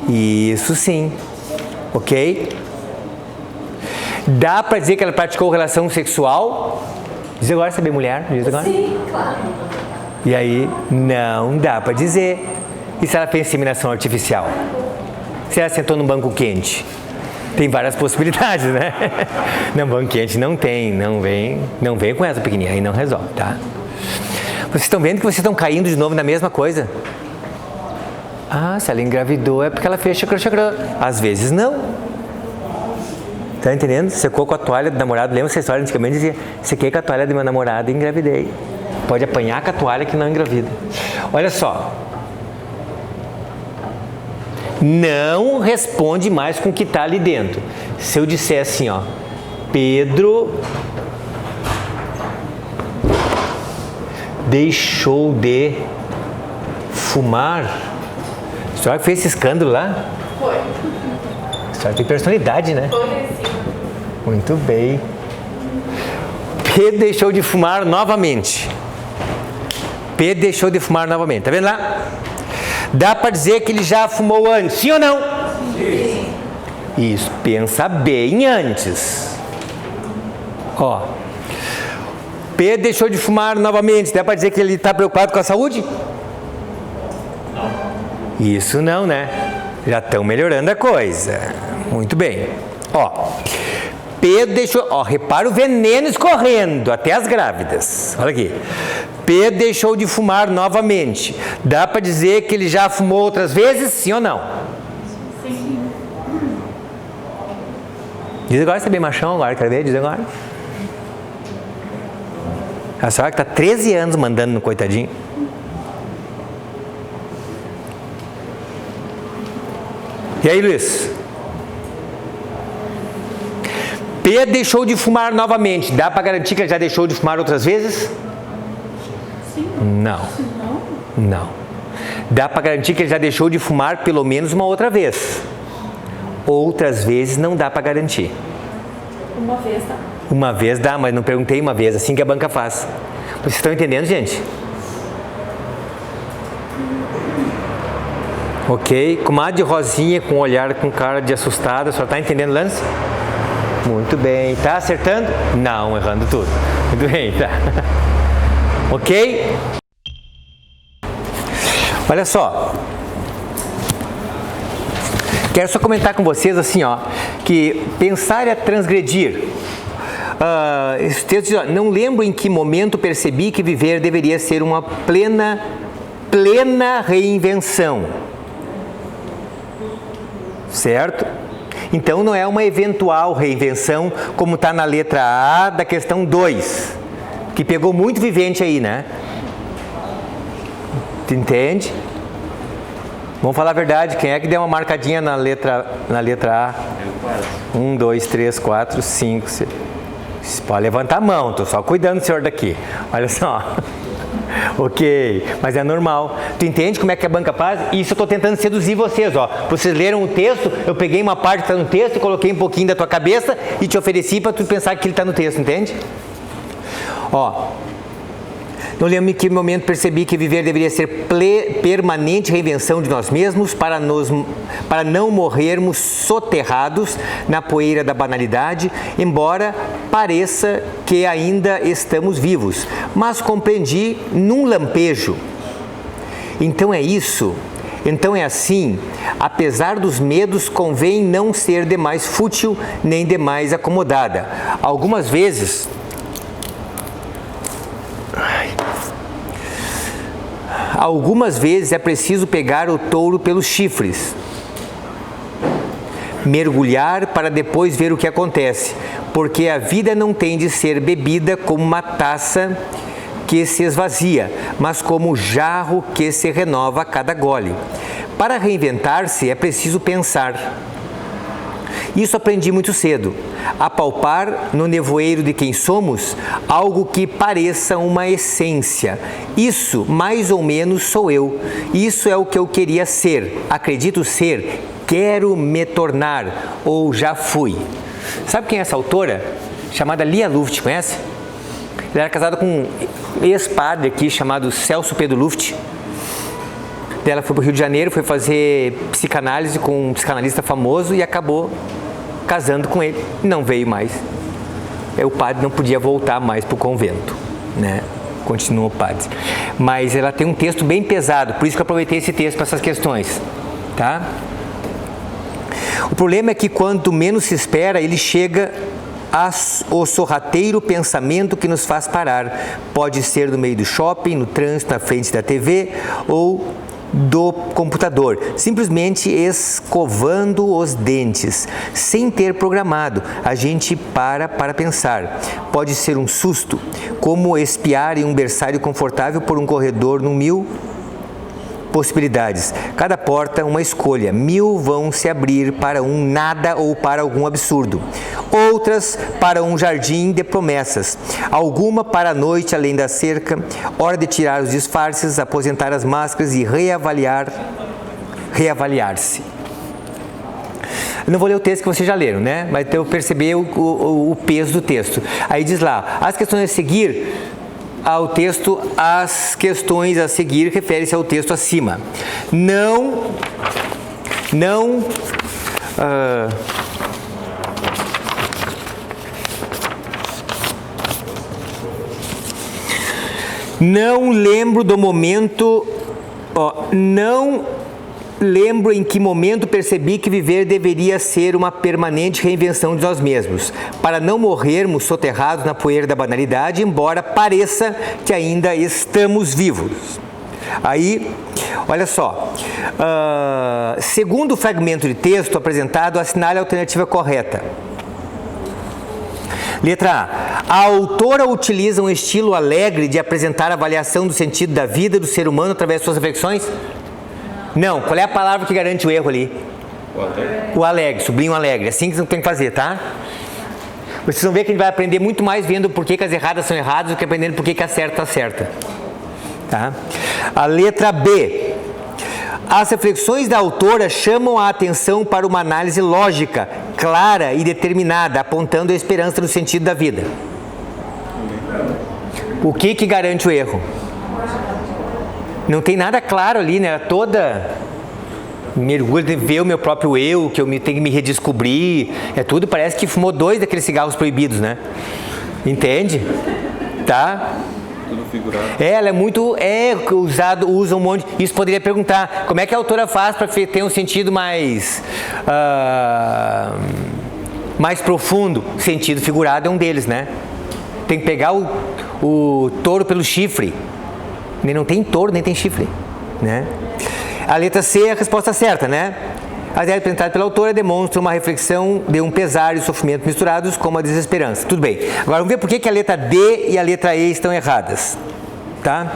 [SPEAKER 1] Isso sim. Ok? Dá para dizer que ela praticou relação sexual? Diz agora, saber mulher? Diz agora.
[SPEAKER 2] Sim, claro.
[SPEAKER 1] E aí, não dá para dizer. E se ela fez inseminação artificial? Se ela sentou num banco quente? Tem várias possibilidades, né? No banco quente não tem, não vem com essa pequenininha, aí não resolve, tá? Vocês estão vendo que vocês estão caindo de novo na mesma coisa? Ah, se ela engravidou é porque ela fez chacrã. Às vezes não. Tá entendendo? Secou com a toalha do namorado. Lembra essa história? Antigamente dizia, sequei com a toalha do meu namorado e engravidei. Pode apanhar com a toalha que não engravida. Olha só. Não responde mais com o que está ali dentro. Se eu disser assim, ó, Pedro deixou de fumar. A senhora que fez esse escândalo lá?
[SPEAKER 2] Foi.
[SPEAKER 1] A senhora tem personalidade, né?
[SPEAKER 2] Foi sim.
[SPEAKER 1] Muito bem. Pedro deixou de fumar novamente. Pedro deixou de fumar novamente. Tá vendo lá? Dá para dizer que ele já fumou antes, sim ou não? Sim. Isso, pensa bem antes. Ó, Pedro deixou de fumar novamente, dá para dizer que ele está preocupado com a saúde? Não. Isso não, né? Já estão melhorando a coisa. Muito bem. Ó, Pedro deixou, ó, repara o veneno escorrendo, até as grávidas. Olha aqui. Pedro deixou de fumar novamente. Dá para dizer que ele já fumou outras vezes? Sim ou não?
[SPEAKER 2] Sim.
[SPEAKER 1] Diz agora, você é bem machão agora, quer ver? Diz agora. A senhora que está 13 anos mandando no coitadinho. E aí, Luiz? Pedro deixou de fumar novamente. Dá para garantir que ele já deixou de fumar outras vezes?
[SPEAKER 2] Sim.
[SPEAKER 1] Não. Não. Dá para garantir que ele já deixou de fumar pelo menos uma outra vez. Outras vezes não dá para garantir.
[SPEAKER 2] Uma vez, tá?
[SPEAKER 1] Uma vez dá, mas não perguntei uma vez, assim que a banca faz. Vocês estão entendendo, gente? Ok. Comadre Rosinha com olhar com cara de assustada. A senhora está entendendo o lance? Muito bem. Está acertando? Não, errando tudo. Muito bem, tá. Ok? Olha só. Quero só comentar com vocês assim, ó, que pensar é transgredir. Esse texto diz, ó, não lembro em que momento percebi que viver deveria ser uma plena reinvenção. Certo? Então não é uma eventual reinvenção, como está na letra A da questão 2, que pegou muito vivente aí, né? Tu entende? Vamos falar a verdade, quem é que deu uma marcadinha na letra A? 1, 2, 3, 4, 5, 6. Pode levantar a mão, estou só cuidando do senhor daqui. Olha só. Ok, mas é normal. Tu entende como é que a banca faz? Isso eu estou tentando seduzir vocês, ó. Vocês leram o texto, eu peguei uma parte que está no texto e coloquei um pouquinho da tua cabeça e te ofereci para tu pensar que ele está no texto, entende? Ó, não lembro em que momento percebi que viver deveria ser permanente reinvenção de nós mesmos para não morrermos soterrados na poeira da banalidade, embora pareça que ainda estamos vivos, mas compreendi num lampejo. Então é isso, então é assim, apesar dos medos, convém não ser demais fútil nem demais acomodada. Algumas vezes é preciso pegar o touro pelos chifres, mergulhar para depois ver o que acontece, porque a vida não tem de ser bebida como uma taça que se esvazia, mas como jarro que se renova a cada gole. Para reinventar-se é preciso pensar. Isso aprendi muito cedo, a palpar no nevoeiro de quem somos algo que pareça uma essência. Isso, mais ou menos, sou eu. Isso é o que eu queria ser, acredito ser, quero me tornar, ou já fui. Sabe quem é essa autora? Chamada Lia Luft, conhece? Ela era casada com um ex-padre aqui chamado Celso Pedro Luft. Ela foi para o Rio de Janeiro, foi fazer psicanálise com um psicanalista famoso e acabou casando com ele. Não veio mais. O padre não podia voltar mais para o convento, né? Continuou padre. Mas ela tem um texto bem pesado, por isso que eu aproveitei esse texto para essas questões, tá? O problema é que quanto menos se espera, ele chega o sorrateiro pensamento que nos faz parar. Pode ser no meio do shopping, no trânsito, na frente da TV ou do computador, simplesmente escovando os dentes, sem ter programado. A gente para pensar. Pode ser um susto, como espiar em um berçário confortável por um corredor no 1000 possibilidades. Cada porta uma escolha. 1000 vão se abrir para um nada ou para algum absurdo. Outras para um jardim de promessas. Alguma para a noite além da cerca. Hora de tirar os disfarces, aposentar as máscaras e reavaliar-se. Eu não vou ler o texto que vocês já leram, né? Mas eu percebi o peso do texto. Aí diz lá, as questões a seguir ao texto, as questões a seguir refere-se ao texto acima. Não lembro do momento, não lembro em que momento percebi que viver deveria ser uma permanente reinvenção de nós mesmos, para não morrermos soterrados na poeira da banalidade, embora pareça que ainda estamos vivos. Aí, olha só, segundo o fragmento de texto apresentado, assinale a alternativa correta. Letra A. A autora utiliza um estilo alegre de apresentar a avaliação do sentido da vida do ser humano através de suas reflexões? Não. Qual é a palavra que garante o erro ali? O alegre, sublinho alegre. Assim que você tem que fazer, tá? Vocês vão ver que a gente vai aprender muito mais vendo por que as erradas são erradas do que aprendendo por que a certa está certa. Tá? A letra B. As reflexões da autora chamam a atenção para uma análise lógica, clara e determinada, apontando a esperança no sentido da vida. O que garante o erro? Não tem nada claro ali, né? Toda mergulho de ver o meu próprio eu, que eu tenho que me redescobrir. É tudo, parece que fumou 2 daqueles cigarros proibidos, né? Entende? Tá?
[SPEAKER 5] Tudo figurado.
[SPEAKER 1] Ela é muito, usa um monte, isso poderia perguntar, como é que a autora faz para ter um sentido mais profundo? Sentido figurado é um deles, né? Tem que pegar o touro pelo chifre, nem não tem touro, nem tem chifre, né? A letra C é a resposta certa, né? A ideia apresentada pela autora demonstra uma reflexão de um pesar e sofrimento misturados com uma desesperança. Tudo bem. Agora vamos ver por que a letra D e a letra E estão erradas. Tá?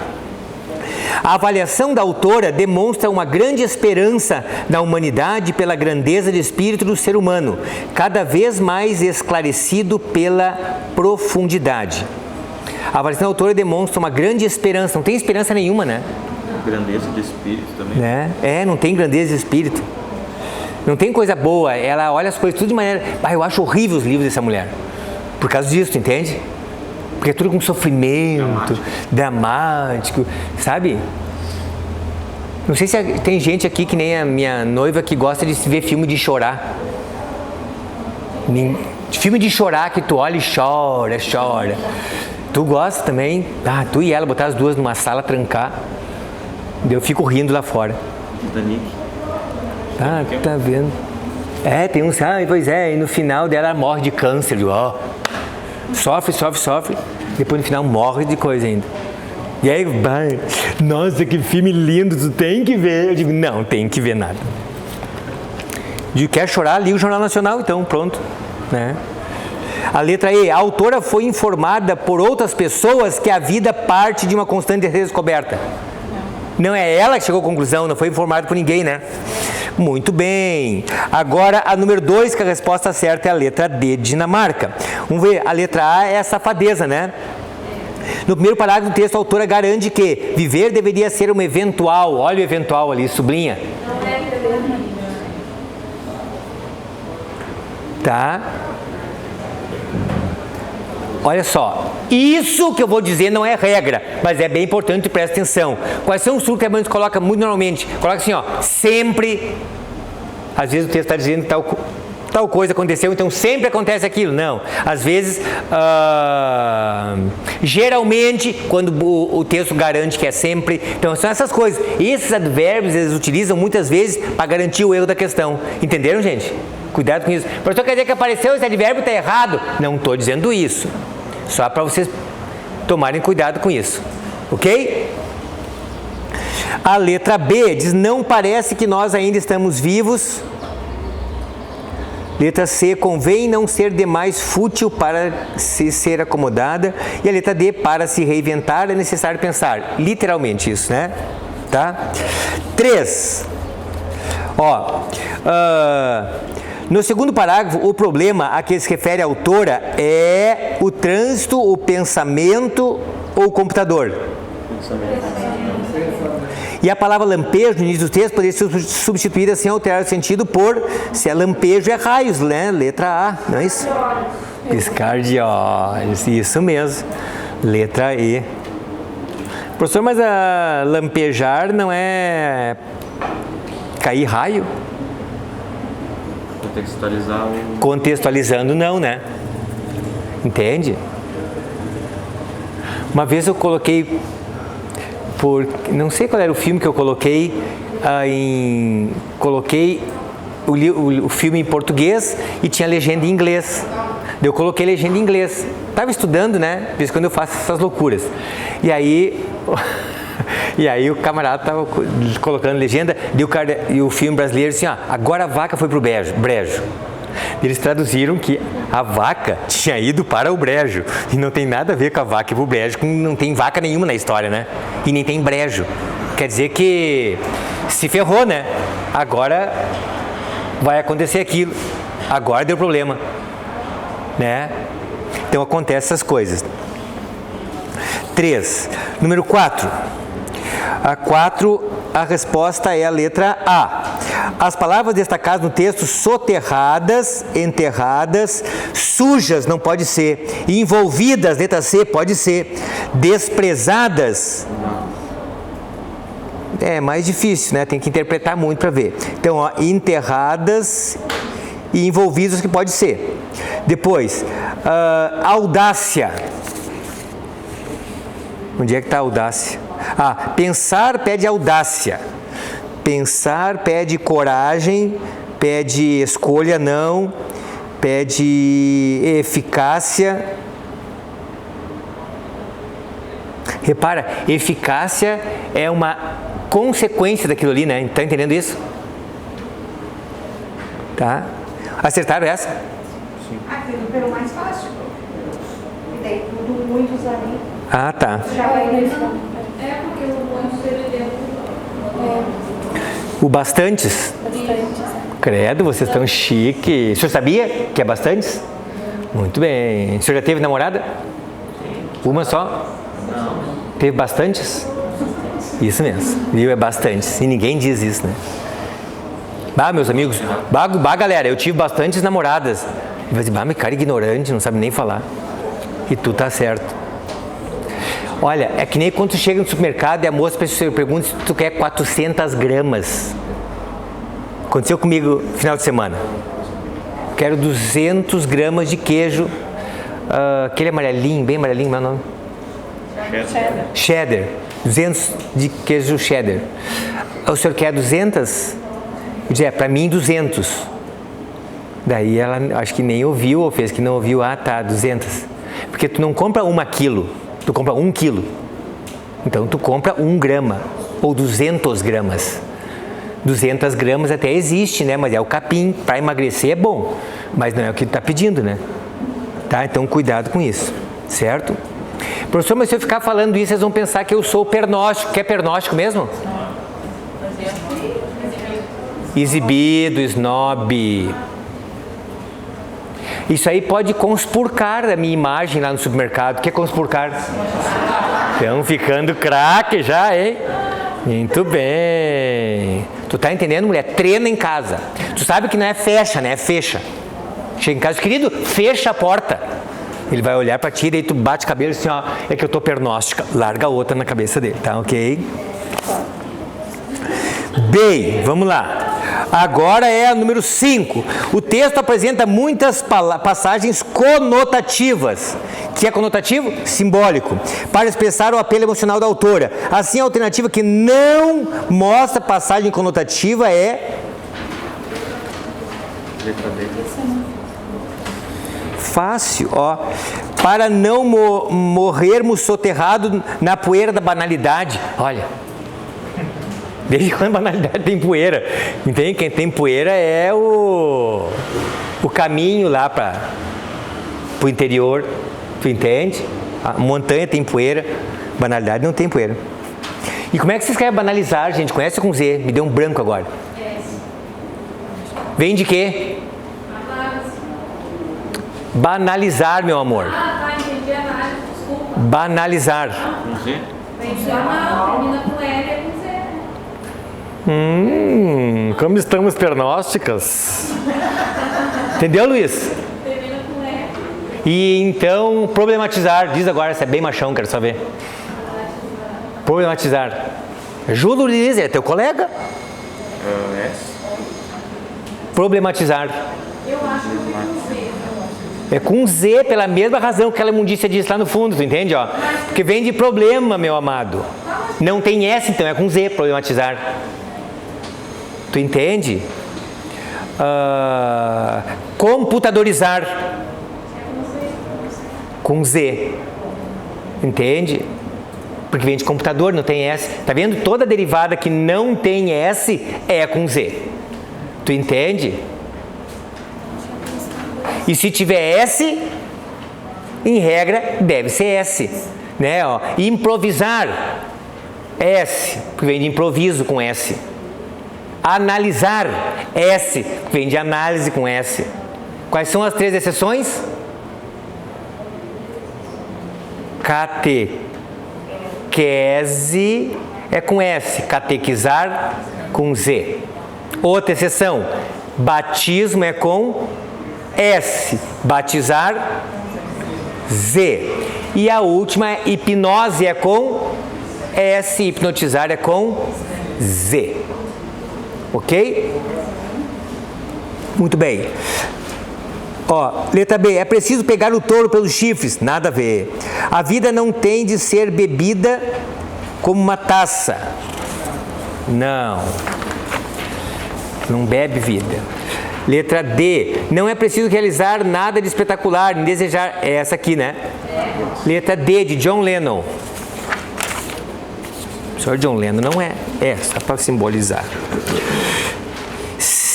[SPEAKER 1] A avaliação da autora demonstra uma grande esperança na humanidade pela grandeza de espírito do ser humano, cada vez mais esclarecido pela profundidade. A avaliação da autora demonstra uma grande esperança, não tem esperança nenhuma, né?
[SPEAKER 5] Grandeza de espírito também.
[SPEAKER 1] Né? Não tem grandeza de espírito. Não tem coisa boa, ela olha as coisas tudo de maneira... eu acho horrível os livros dessa mulher. Por causa disso, entende? Porque é tudo com sofrimento, dramático, sabe? Não sei se tem gente aqui que nem a minha noiva que gosta de se ver filme de chorar. Filme de chorar que tu olha e chora. Tu gosta também? Tu e ela botar as duas numa sala, trancar. Eu fico rindo lá fora.
[SPEAKER 5] Titanic.
[SPEAKER 1] Tá vendo? Tem uns, pois é, e no final dela morre de câncer, sofre, depois no final morre de coisa ainda. E aí, nossa, que filme lindo, tu tem que ver. Eu digo, não, tem que ver nada. Quer chorar? Liga o Jornal Nacional, então, pronto, né? A letra E, a autora foi informada por outras pessoas que a vida parte de uma constante descoberta. Não é ela que chegou à conclusão, não foi informada por ninguém, né? Muito bem. Agora, a número 2, que a resposta certa é a letra D, Dinamarca. Vamos ver, a letra A é a safadeza, né? No primeiro parágrafo do texto, a autora garante que viver deveria ser uma eventual, olha o eventual ali, sublinha. Tá? Olha só, isso que eu vou dizer não é regra, mas é bem importante, presta atenção. Quais são os truques que a gente coloca muito normalmente? Coloca assim, sempre, às vezes o texto está dizendo que tal coisa aconteceu, então sempre acontece aquilo. Não, às vezes, geralmente, quando o texto garante que é sempre, então são essas coisas. Esses advérbios eles utilizam muitas vezes para garantir o erro da questão. Entenderam, gente? Cuidado com isso. Professor, quer dizer que apareceu esse advérbio está errado? Não estou dizendo isso. Só para vocês tomarem cuidado com isso. Ok? A letra B diz, não parece que nós ainda estamos vivos. Letra C, convém não ser demais fútil para se ser acomodada. E a letra D, para se reinventar é necessário pensar. Literalmente isso, né? Tá? 3. No segundo parágrafo, o problema a que se refere a autora é o trânsito, o pensamento ou o computador. E a palavra lampejo no início do texto poderia ser substituída sem alterar o sentido por, se é lampejo é raios, né? Letra A, não é isso? Piscar de olhos, isso mesmo. Letra E. Professor, mas a lampejar não é cair raio?
[SPEAKER 5] Contextualizar o...
[SPEAKER 1] Contextualizando não, né? Entende? Uma vez eu coloquei, não sei qual era o filme que eu coloquei, coloquei o filme em português e tinha legenda em inglês. Eu coloquei legenda em inglês. Estava estudando, né? De vez em quando eu faço essas loucuras. E aí o camarada estava colocando legenda e o filme brasileiro disse assim, agora a vaca foi para o brejo. Eles traduziram que a vaca tinha ido para o brejo. E não tem nada a ver com a vaca ir para o brejo, não tem vaca nenhuma na história, né? E nem tem brejo. Quer dizer que se ferrou, né? Agora vai acontecer aquilo. Agora deu problema. Né? Então acontecem essas coisas. 3. Número 4. A resposta é a letra A. As palavras destacadas no texto, soterradas, enterradas, sujas, não pode ser, envolvidas, letra C, pode ser, desprezadas, é mais difícil, né? Tem que interpretar muito para ver. Então, enterradas e envolvidas que pode ser. Depois, audácia. Onde é que está a audácia? Ah, pensar pede audácia. Pensar pede coragem, pede escolha, não, pede eficácia. Repara, eficácia é uma consequência daquilo ali, né? Tá entendendo isso? Tá? Acertaram essa?
[SPEAKER 6] Aquilo pelo mais fácil. E daí tudo muitos ali.
[SPEAKER 1] Ah, tá.
[SPEAKER 6] Já vai
[SPEAKER 2] É porque o muitos ele deu.
[SPEAKER 1] O bastantes? Credo, vocês estão chique. O senhor sabia que é bastantes? Muito bem. O senhor já teve namorada? Uma só? Teve bastantes? Isso mesmo. Viu? É bastantes. E ninguém diz isso, né? Bah, meus amigos. Bah, galera, eu tive bastantes namoradas. E vai dizer, bah, mas cara ignorante, não sabe nem falar. E tu tá certo. Olha, é que nem quando tu chega no supermercado e a moça pergunta se tu quer 400 gramas. Aconteceu comigo no final de semana. Quero 200 gramas de queijo. Aquele amarelinho, bem amarelinho, meu nome? Cheddar. 200 de queijo cheddar. O senhor quer 200? Eu disse, para mim 200. Daí ela, acho que nem ouviu, ou fez que não ouviu. Ah, tá, 200. Porque tu não compra 1 quilo, tu compra 1 quilo. Então tu compra 1 grama, ou 200 gramas. 200 gramas até existe, né? Mas é o capim, para emagrecer é bom. Mas não é o que tu está pedindo, né? Tá? Então cuidado com isso, certo? Professor, mas se eu ficar falando isso, vocês vão pensar que eu sou pernóstico. Quer pernóstico mesmo? Exibido, snob. Isso aí pode conspurcar a minha imagem lá no supermercado. O que é conspurcar? Estão ficando craque já, hein? Muito bem. Tu tá entendendo, mulher? Treina em casa. Tu sabe que não é fecha, né? É fecha. Chega em casa, querido, fecha a porta. Ele vai olhar pra ti e aí tu bate o cabelo assim, ó, é que eu tô pernóstica. Larga outra na cabeça dele, tá? Ok? Bem, vamos lá. Agora é a número 5. O texto apresenta muitas passagens conotativas. Que é conotativo? Simbólico. Para expressar o apelo emocional da autora. Assim, a alternativa que não mostra passagem conotativa é...
[SPEAKER 5] Letra D.
[SPEAKER 1] Fácil, ó. Para não morrermos soterrados na poeira da banalidade. Olha. Desde quando a banalidade tem poeira? Entende? Quem tem poeira é o caminho lá para o interior. Tu entende? A montanha tem poeira, banalidade não tem poeira. E como é que se escreve banalizar, gente? Conhece com Z? Me deu um branco agora. Vem de quê? Banalizar, meu amor.
[SPEAKER 2] Ah, tá, entendi a análise, desculpa.
[SPEAKER 1] Banalizar.
[SPEAKER 5] Com Z?
[SPEAKER 2] Convencional, termina com L e com Z.
[SPEAKER 1] Como estamos pernósticas. Entendeu, Luiz?
[SPEAKER 2] Termina com L.
[SPEAKER 1] E então, problematizar. Diz agora, se é bem machão, quero só ver. Problematizar. Ajuda o Luiz, é teu colega?
[SPEAKER 5] S.
[SPEAKER 1] Problematizar.
[SPEAKER 2] Eu acho que eu com Z.
[SPEAKER 1] É com Z, pela mesma razão que aquela imundícia disse lá no fundo, tu entende? Ó? Porque vem de problema, meu amado. Não tem S, então é com Z, problematizar. Tu entende? Computadorizar. Com Z. Entende? Porque vem de computador, não tem S. Tá vendo? Toda derivada que não tem S é com Z. Tu entende? E se tiver S, em regra, deve ser S. Né? Ó, improvisar, S, que vem de improviso com S. Analisar, S, que vem de análise com S. Quais são as 3 exceções? Catequese é com S, catequizar com Z. Outra exceção, batismo é com S, batizar, Z. E a última, hipnose é com S, hipnotizar é com Z. Ok? Muito bem. Ó, letra B, é preciso pegar o touro pelos chifres. Nada a ver. A vida não tem de ser bebida como uma taça. Não. Não bebe vida. Letra D, não é preciso realizar nada de espetacular, nem desejar. É essa aqui, né? Letra D, de John Lennon. O senhor John Lennon não é. É, só para simbolizar.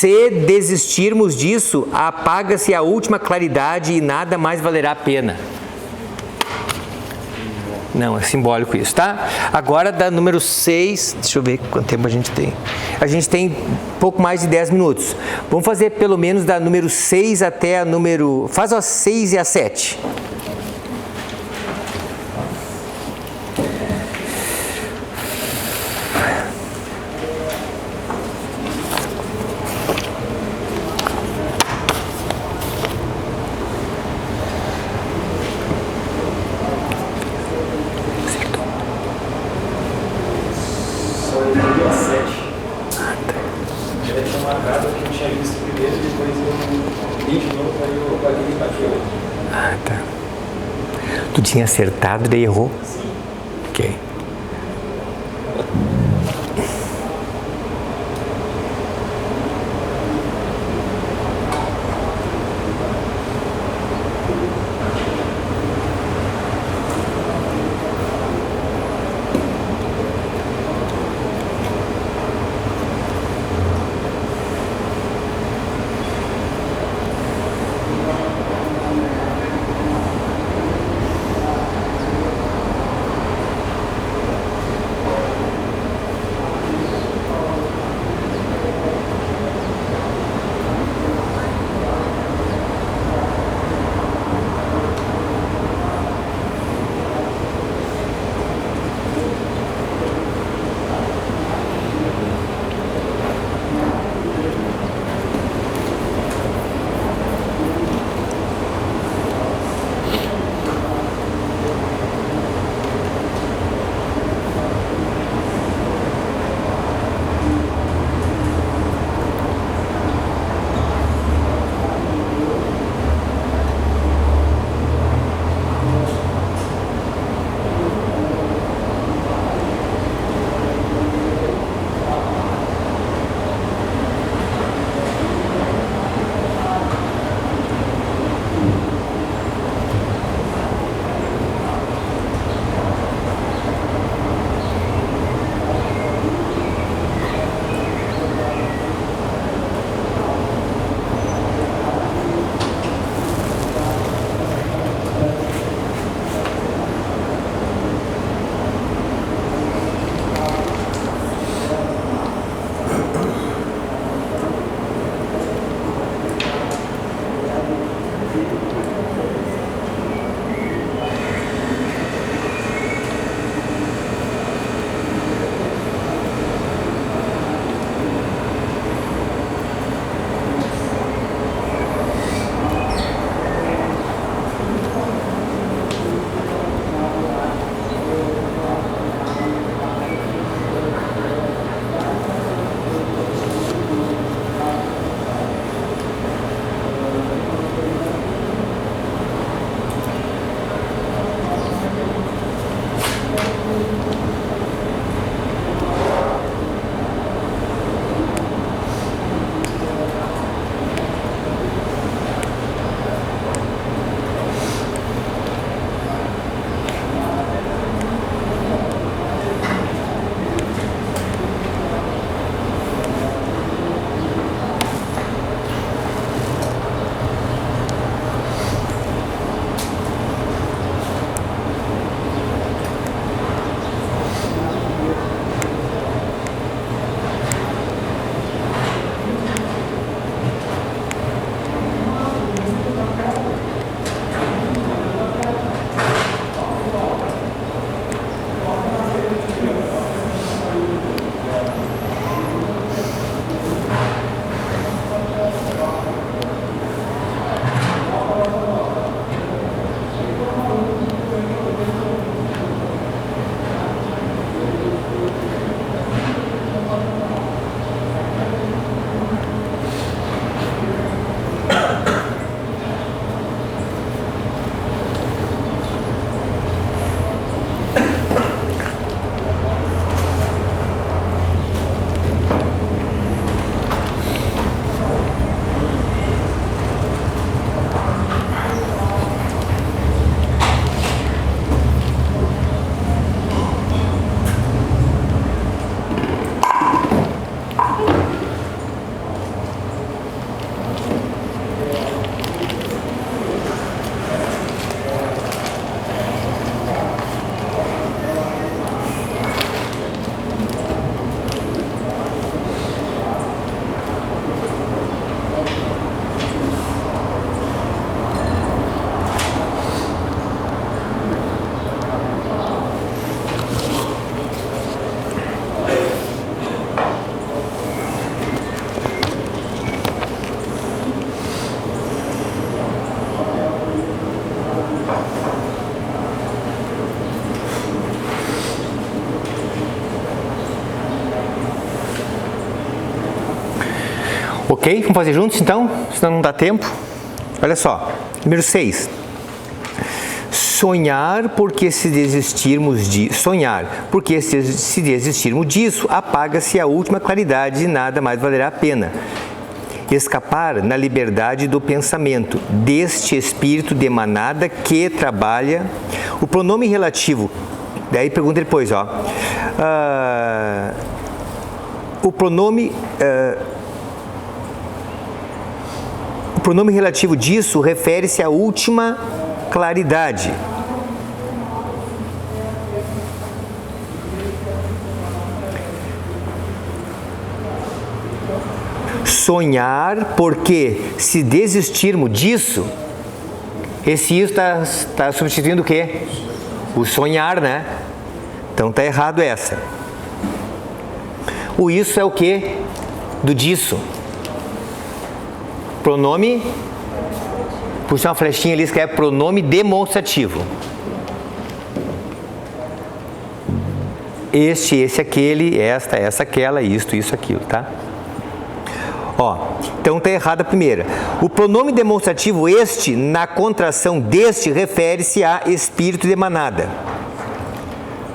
[SPEAKER 1] Se desistirmos disso, apaga-se a última claridade e nada mais valerá a pena. Não, é simbólico isso, tá? Agora da número 6, deixa eu ver quanto tempo a gente tem. A gente tem pouco mais de 10 minutos. Vamos fazer pelo menos da número 6 até a número... Faz a 6 e a 7. Tu tinha acertado e daí errou? Sim. Ok. Ok? Vamos fazer juntos então? Senão não dá tempo. Olha só. Número 6. Sonhar porque se desistirmos disso, apaga-se a última claridade e nada mais valerá a pena. Escapar na liberdade do pensamento, deste espírito de manada que trabalha. O pronome relativo, daí pergunta depois, ó. O pronome relativo disso refere-se à última claridade. Sonhar, porque se desistirmos disso, esse isso está substituindo o quê? O sonhar, né? Então está errado essa. O isso é o quê? Do disso. Pronome, puxa uma flechinha ali, escreve pronome demonstrativo. Este, esse, aquele, esta, essa, aquela, isto, isso, aquilo, tá? Ó, então está errada a primeira. O pronome demonstrativo este, na contração deste, refere-se a espírito de manada.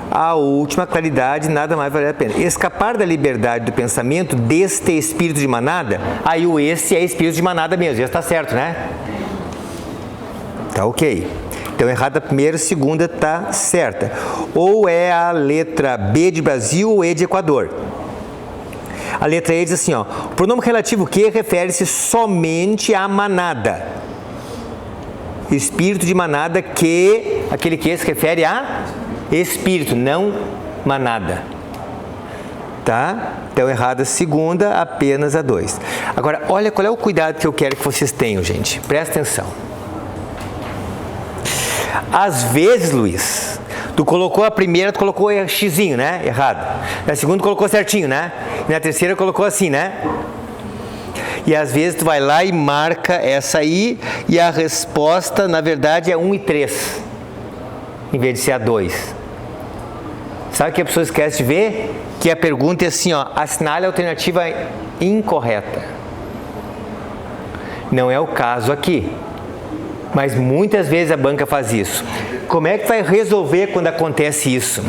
[SPEAKER 1] A última claridade, nada mais vale a pena. Escapar da liberdade do pensamento deste espírito de manada, aí o este é espírito de manada mesmo, já está certo, né? Tá ok. Então, errada a primeira, a segunda está certa. Ou é a letra B de Brasil ou E de Equador. A letra E diz assim, ó, o pronome relativo que refere-se somente à manada. Espírito de manada que, aquele que se refere a espírito, não manada. Tá? Então, errada a segunda, apenas a 2. Agora, olha qual é o cuidado que eu quero que vocês tenham, gente. Presta atenção. Às vezes, Luiz, tu colocou a primeira, tu colocou xizinho, né? Errado. Na segunda, tu colocou certinho, né? E na terceira, colocou assim, né? E às vezes, tu vai lá e marca essa aí e a resposta, na verdade, é 1 e 3, em vez de ser a 2. Sabe o que a pessoa esquece de ver? Que a pergunta é assim, ó, assinale a alternativa incorreta. Não é o caso aqui. Mas muitas vezes a banca faz isso. Como é que vai resolver quando acontece isso?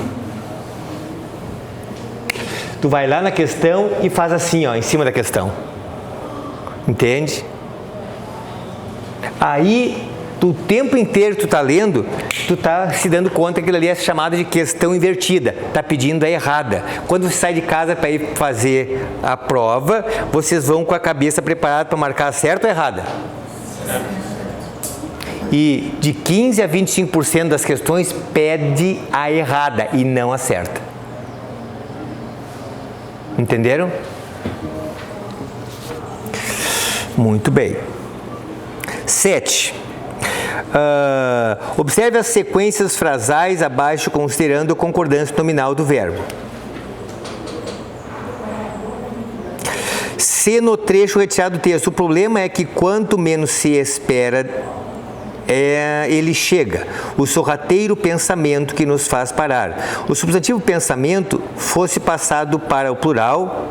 [SPEAKER 1] Tu vai lá na questão e faz assim, ó, em cima da questão. Entende? Aí, o tempo inteiro que tu tá lendo, tu tá se dando conta que aquilo ali é chamado de questão invertida. Tá pedindo a errada. Quando você sai de casa para ir fazer a prova, vocês vão com a cabeça preparada para marcar certo ou errada? E de 15 a 25% das questões pede a errada e não a certa. Entenderam? Muito bem. 7. Observe as sequências frasais abaixo, considerando a concordância nominal do verbo. Se no trecho retirado do texto, o problema é que quanto menos se espera, ele chega. O sorrateiro pensamento que nos faz parar. O substantivo pensamento fosse passado para o plural,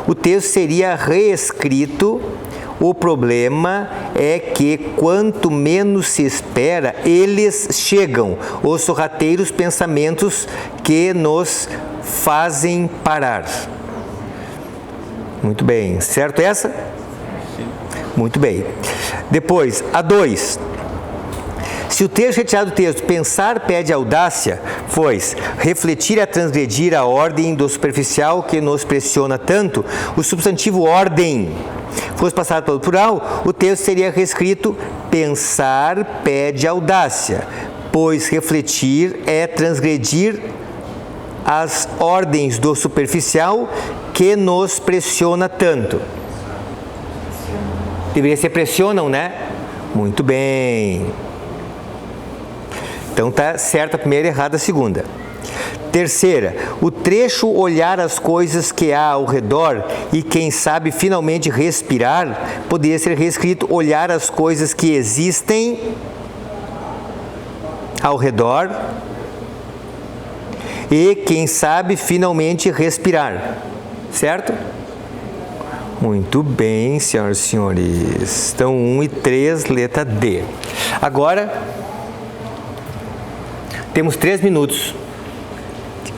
[SPEAKER 1] o texto seria reescrito. O problema é que quanto menos se espera, eles chegam. Os sorrateiros pensamentos que nos fazem parar. Muito bem. Certo essa? Muito bem. Depois, a 2. Se o trecho retirado do texto, pensar pede audácia, pois refletir é transgredir a ordem do superficial que nos pressiona tanto, o substantivo ordem fosse passado pelo plural, o texto seria reescrito: pensar pede audácia, pois refletir é transgredir as ordens do superficial que nos pressiona tanto. Deveria ser pressionam, né? Muito bem. Então tá certa a primeira, errada a segunda. Terceira, o trecho olhar as coisas que há ao redor e quem sabe finalmente respirar, poderia ser reescrito olhar as coisas que existem ao redor e, quem sabe, finalmente respirar. Certo? Muito bem, senhoras e senhores. Então, 1 e 3, letra D. Agora, temos 3 minutos.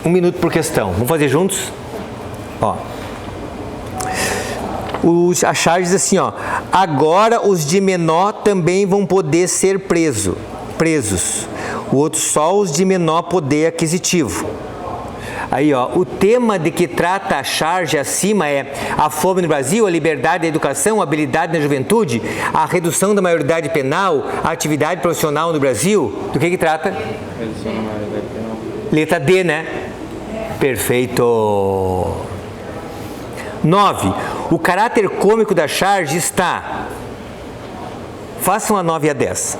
[SPEAKER 1] 1 minuto por questão. Vamos fazer juntos? Ó. A charge diz assim, ó. Agora os de menor também vão poder ser presos. O outro só os de menor poder aquisitivo. Aí, ó, o tema de que trata a charge acima é a fome no Brasil, a liberdade da educação, a habilidade na juventude, a redução da maioridade penal, a atividade profissional no Brasil. Do que trata?
[SPEAKER 5] Redução da maioridade penal.
[SPEAKER 1] Letra D, né? Perfeito. 9. O caráter cômico da charge está... Façam a 9 e a 10.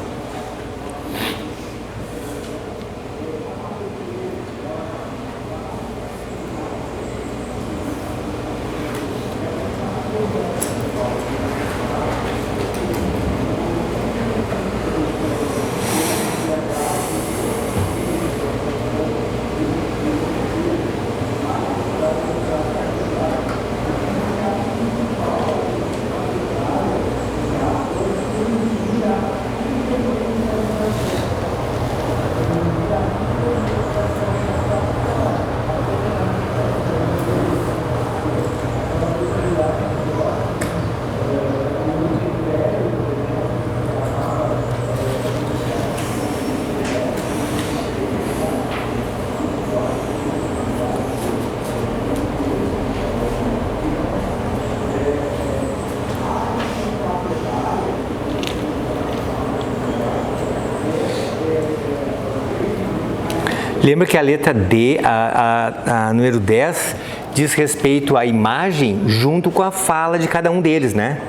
[SPEAKER 1] Lembra que a letra D, a número 10, diz respeito à imagem junto com a fala de cada um deles, né?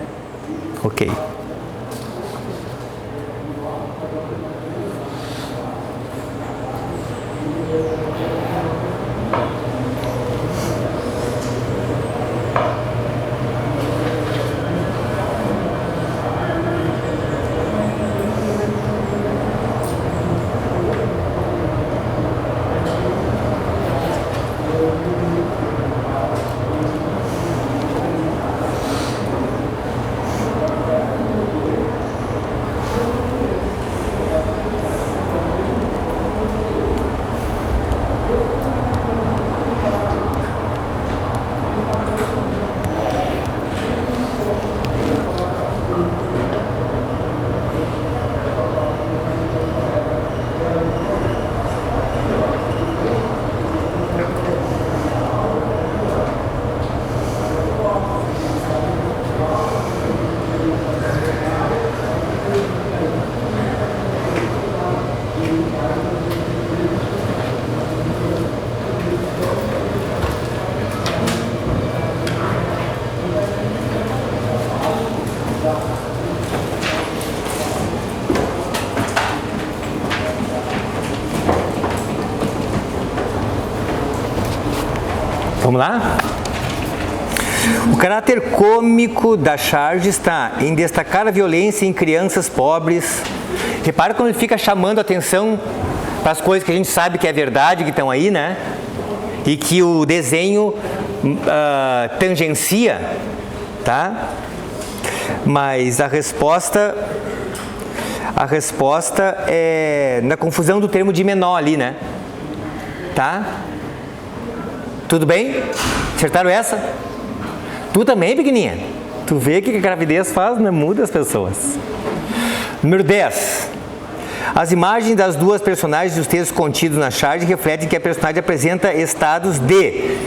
[SPEAKER 1] Ok. Vamos lá? O caráter cômico da charge está em destacar a violência em crianças pobres. Repara como ele fica chamando a atenção para as coisas que a gente sabe que é verdade, que estão aí, né? E que o desenho tangencia, tá? Mas a resposta é na confusão do termo de menor ali, né? Tá? Tudo bem? Acertaram essa? Tu também, pequenininha? Tu vê o que a gravidez faz, né? Muda as pessoas. Número 10. As imagens das duas personagens dos textos contidos na charge refletem que a personagem apresenta estados de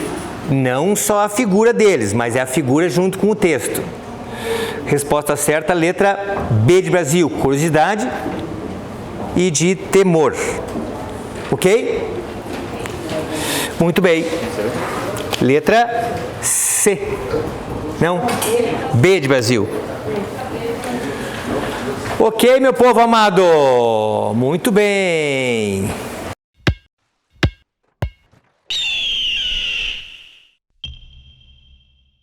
[SPEAKER 1] não só a figura deles, mas é a figura junto com o texto. Resposta certa, letra B de Brasil, curiosidade e de temor. Ok? Muito bem. Letra C. Não? B de Brasil. Ok, meu povo amado. Muito bem.